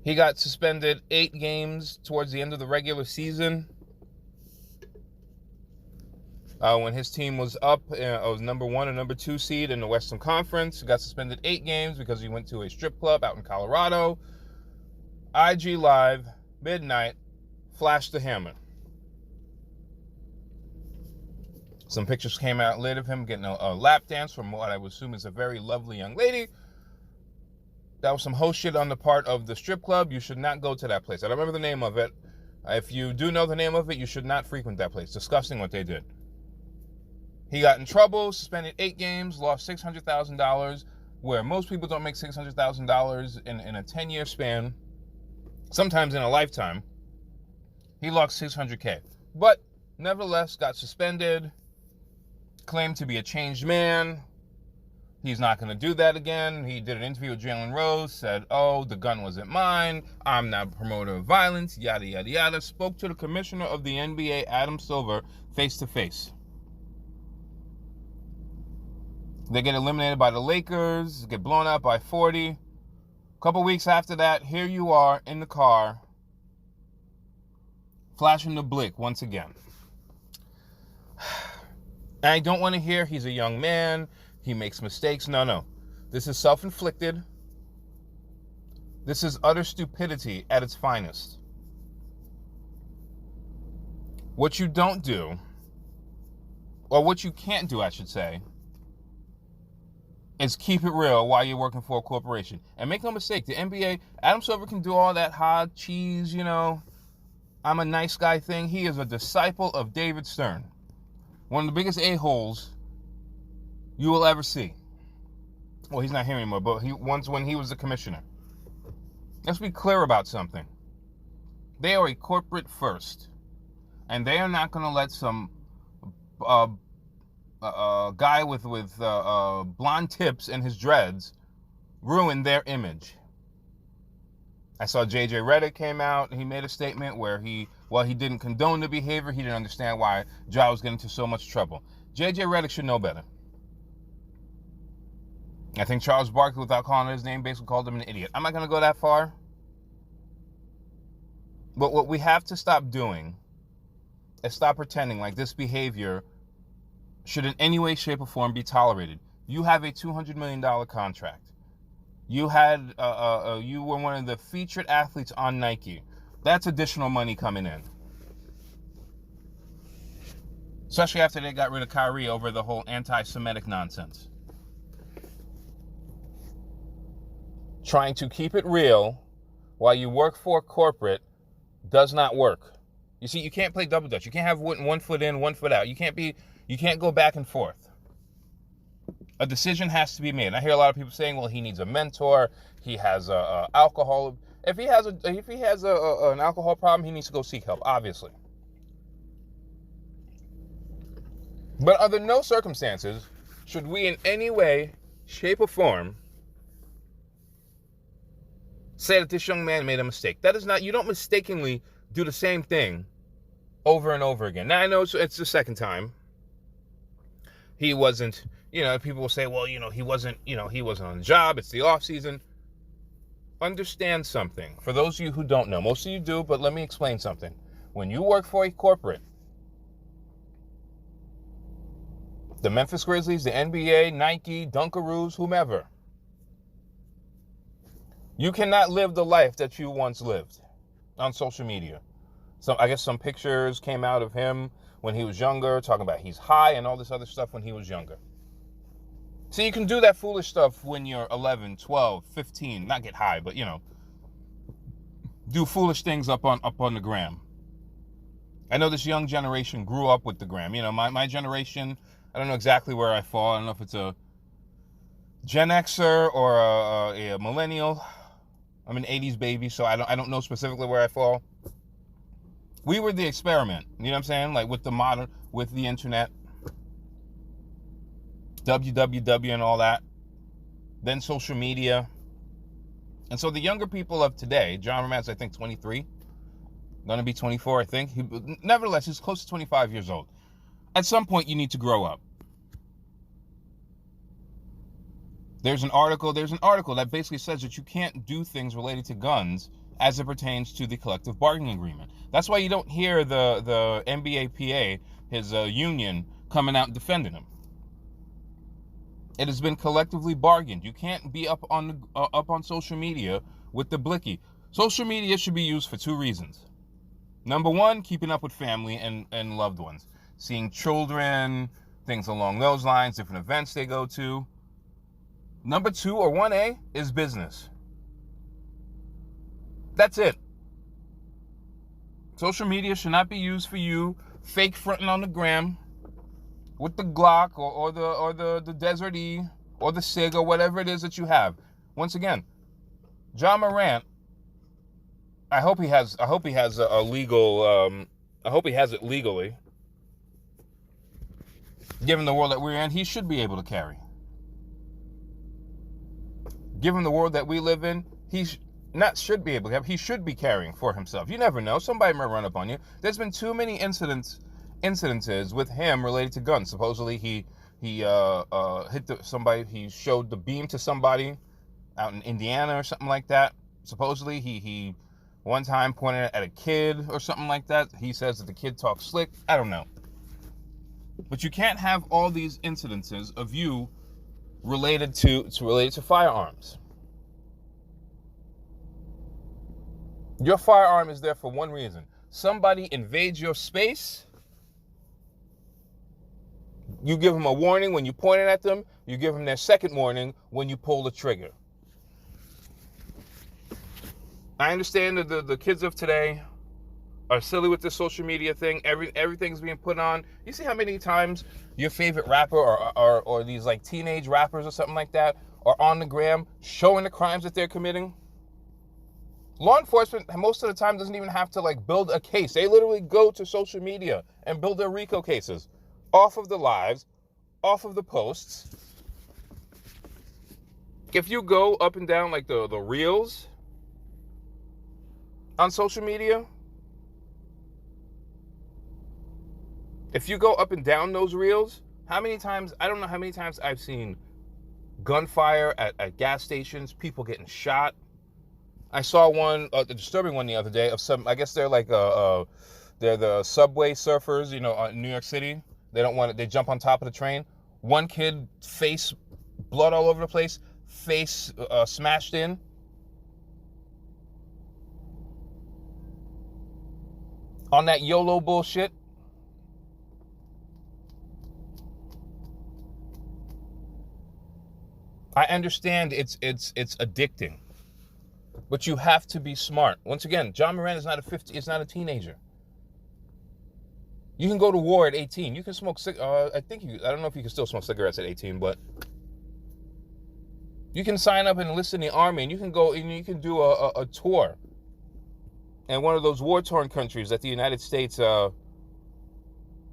He got suspended 8 games towards the end of the regular season When his team was up, was number 1 or number 2 seed in the Western Conference. He got suspended 8 games because he went to a strip club out in Colorado. IG Live, midnight, flashed the hammer. Some pictures came out later of him getting a lap dance from what I would assume is a very lovely young lady. That was some host shit on the part of the strip club. You should not go to that place. I don't remember the name of it. If you do know the name of it, you should not frequent that place. Disgusting what they did. He got in trouble, suspended 8 games, lost $600,000, where most people don't make $600,000 in a 10-year span, sometimes in a lifetime. He lost $600K. But nevertheless, got suspended, claimed to be a changed man. He's not going to do that again. He did an interview with Jalen Rose, said, oh, the gun wasn't mine. I'm not a promoter of violence, yada, yada, yada. Spoke to the commissioner of the NBA, Adam Silver, face to face. They get eliminated by the Lakers, get blown out by 40. A couple weeks after that, here you are in the car, flashing the blick once again. I don't want to hear he's a young man, he makes mistakes. No. This is self-inflicted. This is utter stupidity at its finest. What you don't do, or what you can't do, I should say, is keep it real while you're working for a corporation. And make no mistake, the NBA, Adam Silver can do all that hot cheese, I'm a nice guy thing. He is a disciple of David Stern. One of the biggest a-holes you will ever see. Well, he's not here anymore, but when he was the commissioner. Let's be clear about something. They are a corporate first. And they are not going to let some guy with blonde tips and his dreads ruin their image. I saw JJ Redick came out. He made a statement where he didn't condone the behavior. He didn't understand why Ja was getting into so much trouble. JJ Redick should know better. I think Charles Barkley, without calling his name, basically called him an idiot. I'm not going to go that far. But what we have to stop doing is stop pretending like this behavior should in any way, shape, or form be tolerated. You have a $200 million contract. You were one of the featured athletes on Nike. That's additional money coming in. Especially after they got rid of Kyrie over the whole anti-Semitic nonsense. Trying to keep it real while you work for corporate does not work. You see, you can't play double dutch. You can't have one foot in, 1 foot out. You can't go back and forth. A decision has to be made. And I hear a lot of people saying, well, he needs a mentor. He has alcohol. If he has an alcohol problem, he needs to go seek help, obviously. But under no circumstances should we in any way, shape, or form say that this young man made a mistake. That is not, you don't mistakenly do the same thing over and over again. Now, I know it's the second time. He wasn't, people will say, well, he wasn't on the job. It's the off season. Understand something. For those of you who don't know, most of you do, but let me explain something. When you work for a corporate, the Memphis Grizzlies, the NBA, Nike, Dunkaroos, whomever, you cannot live the life that you once lived on social media. So I guess some pictures came out of him when he was younger, talking about he's high and all this other stuff when he was younger. So you can do that foolish stuff when you're 11, 12, 15, not get high, but, do foolish things up on the gram. I know this young generation grew up with the gram. My generation, I don't know exactly where I fall. I don't know if it's a Gen Xer or a millennial. I'm an 80s baby, so I don't know specifically where I fall. We were the experiment, you know what I'm saying? Like with the internet, www and all that, then social media. And so the younger people of today, Ja Morant's, I think, 23, going to be 24, I think. Nevertheless, he's close to 25 years old. At some point, you need to grow up. There's an article that basically says that you can't do things related to guns as it pertains to the collective bargaining agreement. That's why you don't hear the NBA PA, his union, coming out and defending him. It has been collectively bargained. You can't be up on social media with the blicky. Social media should be used for 2 reasons. Number 1, keeping up with family and loved ones. Seeing children, things along those lines, different events they go to. Number 2, or 1A, is business. That's it. Social media should not be used for you fake fronting on the gram with the Glock or the Desert E or the SIG or whatever it is that you have. Once again, Ja Morant, I hope he has a legal I hope he has it legally. Given the world that we're in, he should be able to carry. Given the world that we live in, he should be carrying for himself. You never know. Somebody might run up on you. There's been too many incidences with him related to guns. Supposedly he hit somebody. He showed the beam to somebody out in Indiana or something like that. Supposedly he one time pointed it at a kid or something like that. He says that the kid talks slick. I don't know. But you can't have all these incidences of you related to firearms. Your firearm is there for one reason. Somebody invades your space. You give them a warning when you point it at them. You give them their second warning when you pull the trigger. I understand that the kids of today are silly with this social media thing. Everything's being put on. You see how many times your favorite rapper or these like teenage rappers or something like that are on the gram showing the crimes that they're committing? Law enforcement most of the time doesn't even have to like build a case. They literally go to social media and build their RICO cases off of the lives, off of the posts. If you go up and down like the reels on social media, if you go up and down those reels, I don't know how many times I've seen gunfire at gas stations, people getting shot. I saw one, a disturbing one the other day of some, I guess they're like, they're the subway surfers, in New York City. They jump on top of the train. One kid, face, blood all over the place, face smashed in. On that YOLO bullshit. I understand it's addicting. But you have to be smart. Once again, Ja Morant is not a teenager. You can go to war at 18. You can smoke I don't know if you can still smoke cigarettes at 18, but you can sign up and enlist in the army, and you can go and you can do a tour in one of those war-torn countries that the United States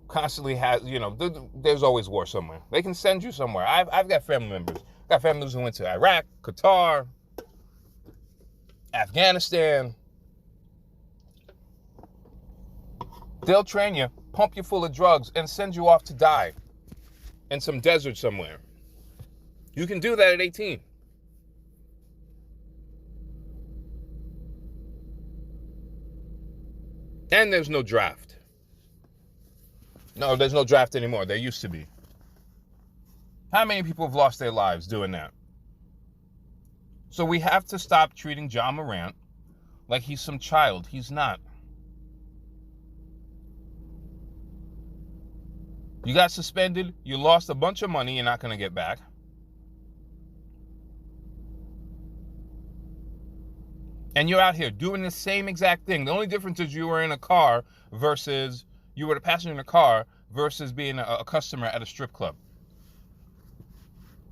constantly has. There's always war somewhere. They can send you somewhere. I've got family members. I've got family members who went to Iraq, Qatar, Afghanistan. They'll train you, pump you full of drugs, and send you off to die in some desert somewhere. You can do that at 18. And there's no draft. No, there's no draft anymore. There used to be. How many people have lost their lives doing that? So we have to stop treating Ja Morant like he's some child. He's not. You got suspended. You lost a bunch of money you're not going to get back. And you're out here doing the same exact thing. The only difference is you were in a car versus you were the passenger in a car versus being a customer at a strip club.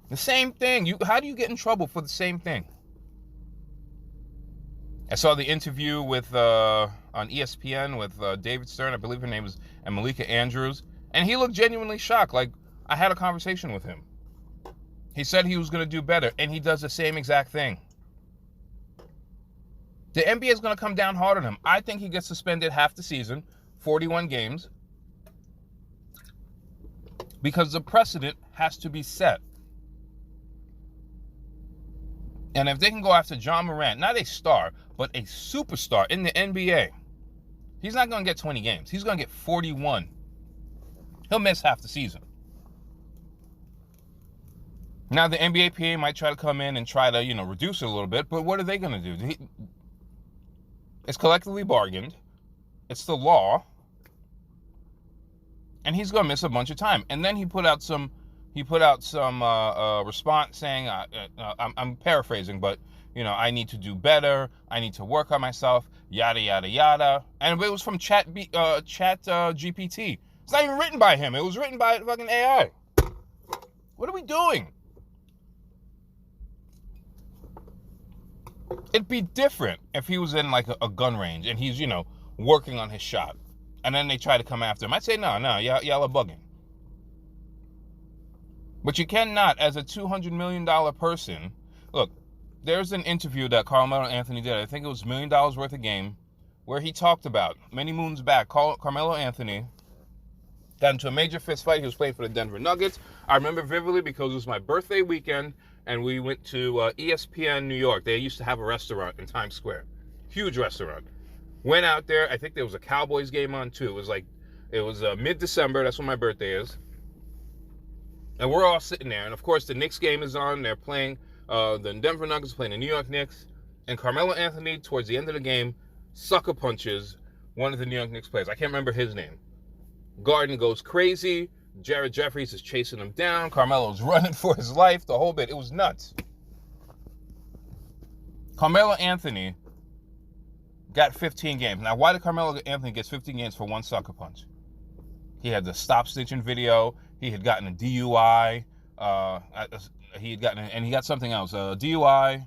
The same thing. How do you get in trouble for the same thing? I saw the interview with on ESPN with David Stern. I believe her name was, and Malika Andrews. And he looked genuinely shocked. Like, I had a conversation with him. He said he was going to do better, and he does the same exact thing. The NBA is going to come down hard on him. I think he gets suspended half the season, 41 games, because the precedent has to be set. And if they can go after Ja Morant, not a star, but a superstar in the NBA, he's not going to get 20 games. He's going to get 41. He'll miss half the season. Now, the NBA PA might try to come in and try to, reduce it a little bit, but what are they going to do? It's collectively bargained. It's the law. And he's going to miss a bunch of time. And then he put out some response saying, I'm paraphrasing, but, I need to do better. I need to work on myself, yada, yada, yada. And it was from Chat GPT. It's not even written by him. It was written by fucking AI. What are we doing? It'd be different if he was in like a gun range and he's, working on his shot. And then they try to come after him. I'd say, no, y'all are bugging. But you cannot, as a $200 million person, look, there's an interview that Carmelo Anthony did. I think it was $1 million worth of game, where he talked about, many moons back, Carmelo Anthony got into a major fist fight. He was playing for the Denver Nuggets. I remember vividly because it was my birthday weekend, and we went to ESPN New York. They used to have a restaurant in Times Square. Huge restaurant. Went out there. I think there was a Cowboys game on, too. It was mid-December. That's when my birthday is. And we're all sitting there. And, of course, the Knicks game is on. They're playing, the Denver Nuggets playing the New York Knicks. And Carmelo Anthony, towards the end of the game, sucker punches one of the New York Knicks players. I can't remember his name. Garden goes crazy. Jared Jeffries is chasing him down. Carmelo's running for his life. The whole bit. It was nuts. Carmelo Anthony got 15 games. Now, why did Carmelo Anthony get 15 games for one sucker punch? He had the stop snitching video. He had gotten a DUI. He got something else. A DUI,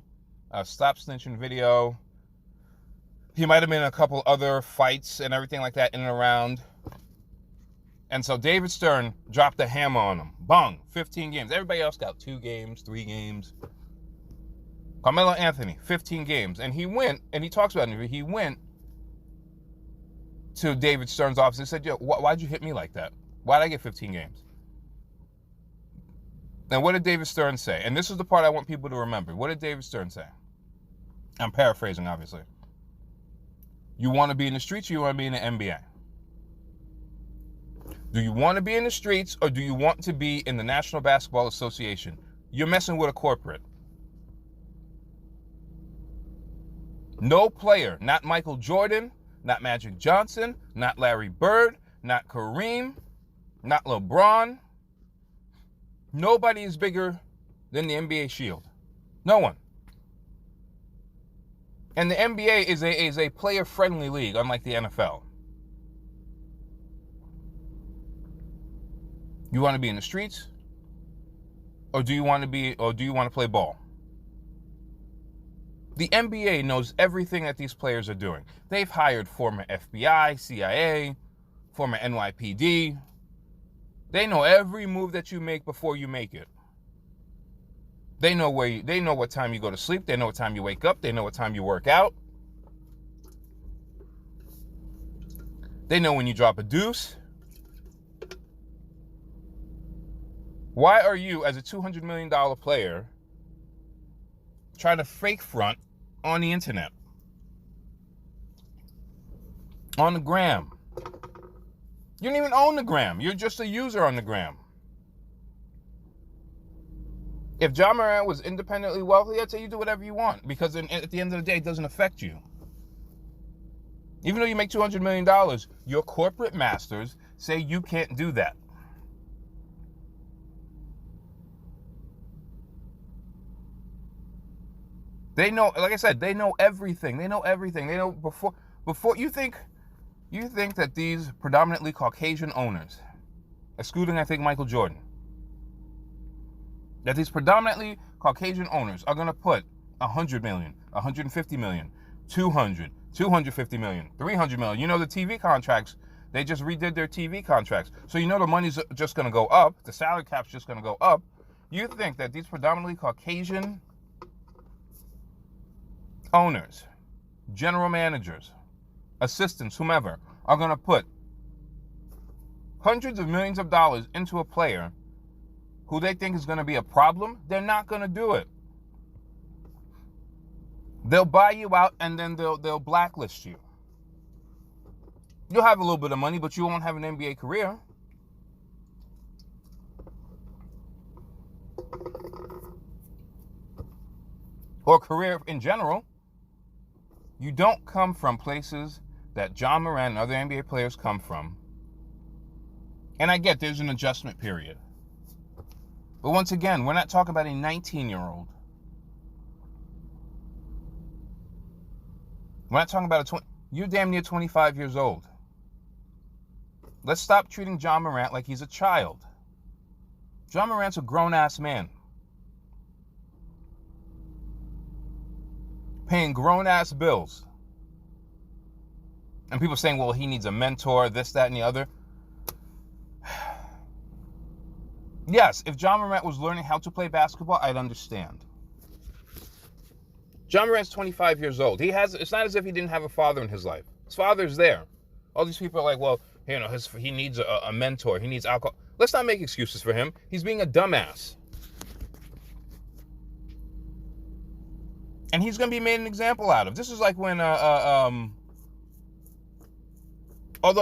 a stop snitching video. He might have been in a couple other fights and everything like that in and around. And so David Stern dropped the hammer on him. Bang, 15 games. Everybody else got 2 games, 3 games. Carmelo Anthony, 15 games. And he went, and he talks about it, he went to David Stern's office and said, yo, why'd you hit me like that? Why'd I get 15 games? And what did David Stern say? And this is the part I want people to remember. What did David Stern say? I'm paraphrasing, obviously. You want to be in the streets or you want to be in the NBA? Do you want to be in the streets or do you want to be in the National Basketball Association? You're messing with a corporate. No player, not Michael Jordan, not Magic Johnson, not Larry Bird, not Kareem, not LeBron. Nobody is bigger than the NBA Shield. No one. And the NBA is a player-friendly league, unlike the NFL. You want to be in the streets, or do you want to play ball? The NBA knows everything that these players are doing. They've hired former FBI, CIA, former NYPD. They know every move that you make before you make it. They know what time you go to sleep. They know what time you wake up. They know what time you work out. They know when you drop a deuce. Why are you, as a $200 million player, trying to fake front on the internet? On the gram. You don't even own the gram. You're just a user on the gram. If Ja Morant was independently wealthy, I'd say you do whatever you want, because at the end of the day, it doesn't affect you. Even though you make $200 million, your corporate masters say you can't do that. They know, like I said, they know everything. They know everything. They know before you think that these predominantly Caucasian owners, excluding, I think, Michael Jordan, that these predominantly Caucasian owners are going to put 100 million, 150 million, 200, 250 million, 300 million. You know, the TV contracts, they just redid their TV contracts. So you know the money's just going to go up. The salary cap's just going to go up. You think that these predominantly Caucasian owners, general managers, assistants, whomever, are going to put hundreds of millions of dollars into a player who they think is going to be a problem? They're not going to do it. They'll buy you out and then they'll blacklist you. You'll have a little bit of money, but you won't have an NBA career. or career in general, you don't come from places that Ja Morant and other NBA players come from. And I get there's an adjustment period. But once again, we're not talking about a 19-year-old. We're not talking about you're damn near 25 years old. Let's stop treating Ja Morant like he's a child. Ja Morant's a grown-ass man. Paying grown-ass bills. And people saying, well, he needs a mentor, this, that, and the other. Yes, if Ja Morant was learning how to play basketball, I'd understand. Ja Morant's 25 years old. It's not as if he didn't have a father in his life. His father's there. All these people are like, well, he needs a mentor. He needs alcohol. Let's not make excuses for him. He's being a dumbass. And he's going to be made an example out of. This is like when, although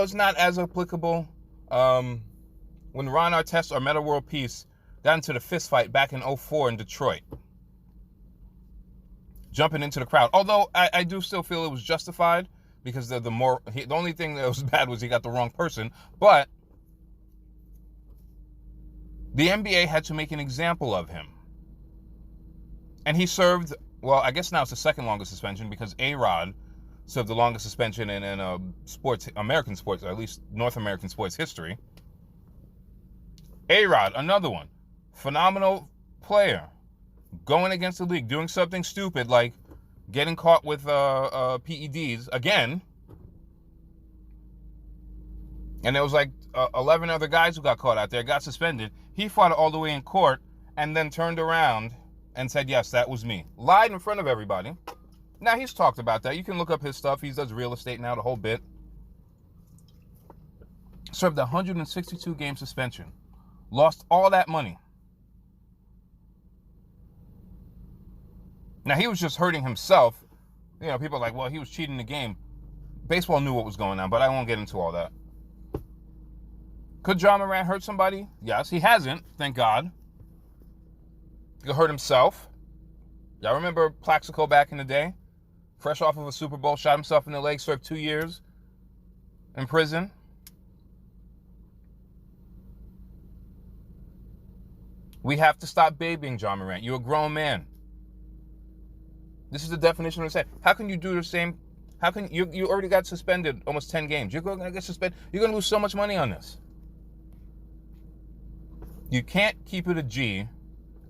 it's not as applicable, when Ron Artest or Meta World Peace got into the fist fight back in 2004 in Detroit. Jumping into the crowd. Although I do still feel it was justified because the only thing that was bad was he got the wrong person. But the NBA had to make an example of him. And he served, well, I guess now it's the second longest suspension because A-Rod served the longest suspension in American sports, or at least North American sports history. A-Rod, another one. Phenomenal player. Going against the league, doing something stupid like getting caught with PEDs again. And there was like 11 other guys who got caught out there, got suspended. He fought it all the way in court and then turned around and said, yes, that was me. Lied in front of everybody. Now, he's talked about that. You can look up his stuff. He does real estate now, the whole bit. Served a 162-game suspension. Lost all that money. Now, he was just hurting himself. People are like, well, he was cheating the game. Baseball knew what was going on, but I won't get into all that. Could Ja Morant hurt somebody? Yes, he hasn't, thank God. He could hurt himself. Y'all remember Plaxico back in the day? Fresh off of a Super Bowl, shot himself in the leg, served 2 years in prison. We have to stop babying Ja Morant. You're a grown man. This is the definition of the same. How can you do the same? How can you already got suspended almost 10 games? You're going to get suspended. You're going to lose so much money on this. You can't keep it a G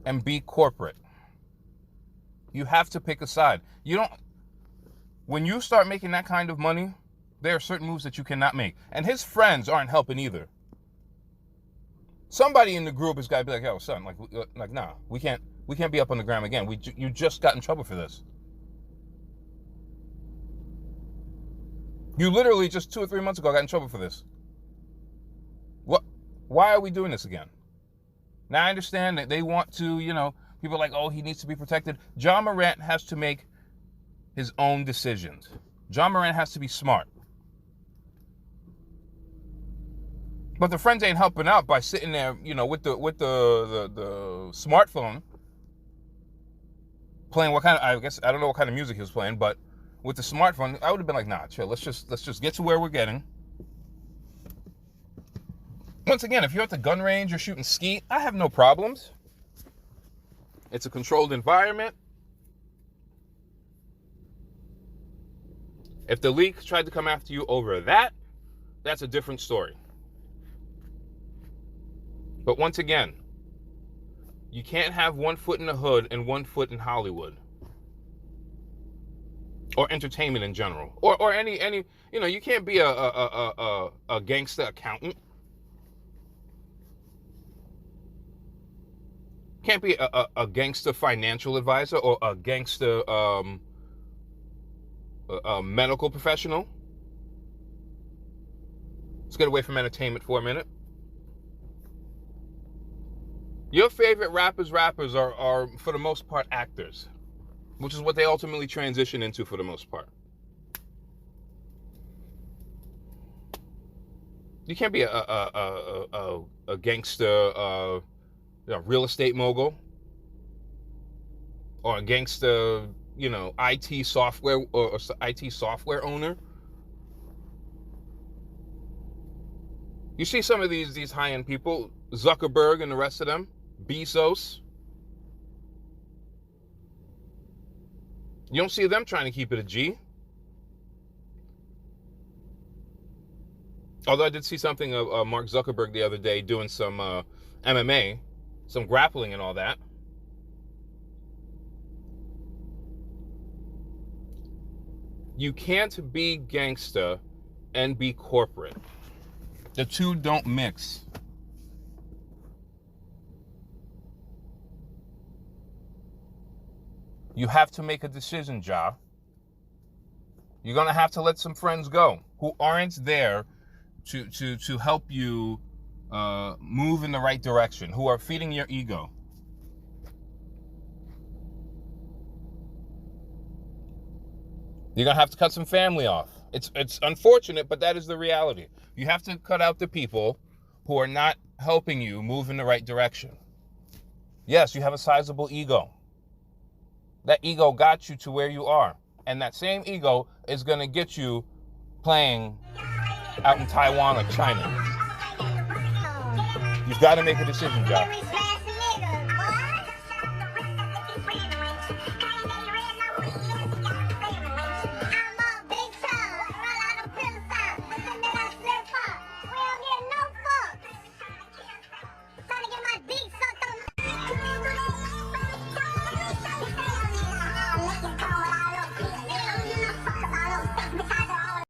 and be corporate. You have to pick a side. When you start making that kind of money, there are certain moves that you cannot make. And his friends aren't helping either. Somebody in the group has got to be like, yo, son, nah, we can't be up on the gram again. You just got in trouble for this. You literally just 2 or 3 months ago got in trouble for this. What? Why are we doing this again? Now I understand that they want to, people are like, oh, he needs to be protected. Ja Morant has to make his own decisions. Ja Morant has to be smart. But the friends ain't helping out by sitting there, with the smartphone, playing I don't know what kind of music he was playing, but with the smartphone, I would have been like, nah, chill. Let's just get to where we're getting. Once again, if you're at the gun range, you're shooting skeet, I have no problems. It's a controlled environment. If the league tried to come after you over that, that's a different story. But once again, you can't have 1 foot in the hood and 1 foot in Hollywood. Or entertainment in general. Or any you can't be a gangster accountant. Can't be a gangster financial advisor or a gangster medical professional. Let's get away from entertainment for a minute. Your favorite rappers are for the most part actors, which is what they ultimately transition into for the most part. You can't be a gangster real estate mogul. or a gangster, IT software or IT software owner. You see some of these high-end people, Zuckerberg and the rest of them, Bezos. You don't see them trying to keep it a G. Although I did see something of Mark Zuckerberg the other day doing some MMA, some grappling and all that. You can't be gangsta and be corporate. The two don't mix. You have to make a decision, Ja. You're going to have to let some friends go who aren't there to help you move in the right direction, who are feeding your ego. You're going to have to cut some family off. It's unfortunate, but that is the reality. You have to cut out the people who are not helping you move in the right direction. Yes, you have a sizable ego. That ego got you to where you are. And that same ego is going to get you playing out in Taiwan or China. You've got to make a decision, Ja.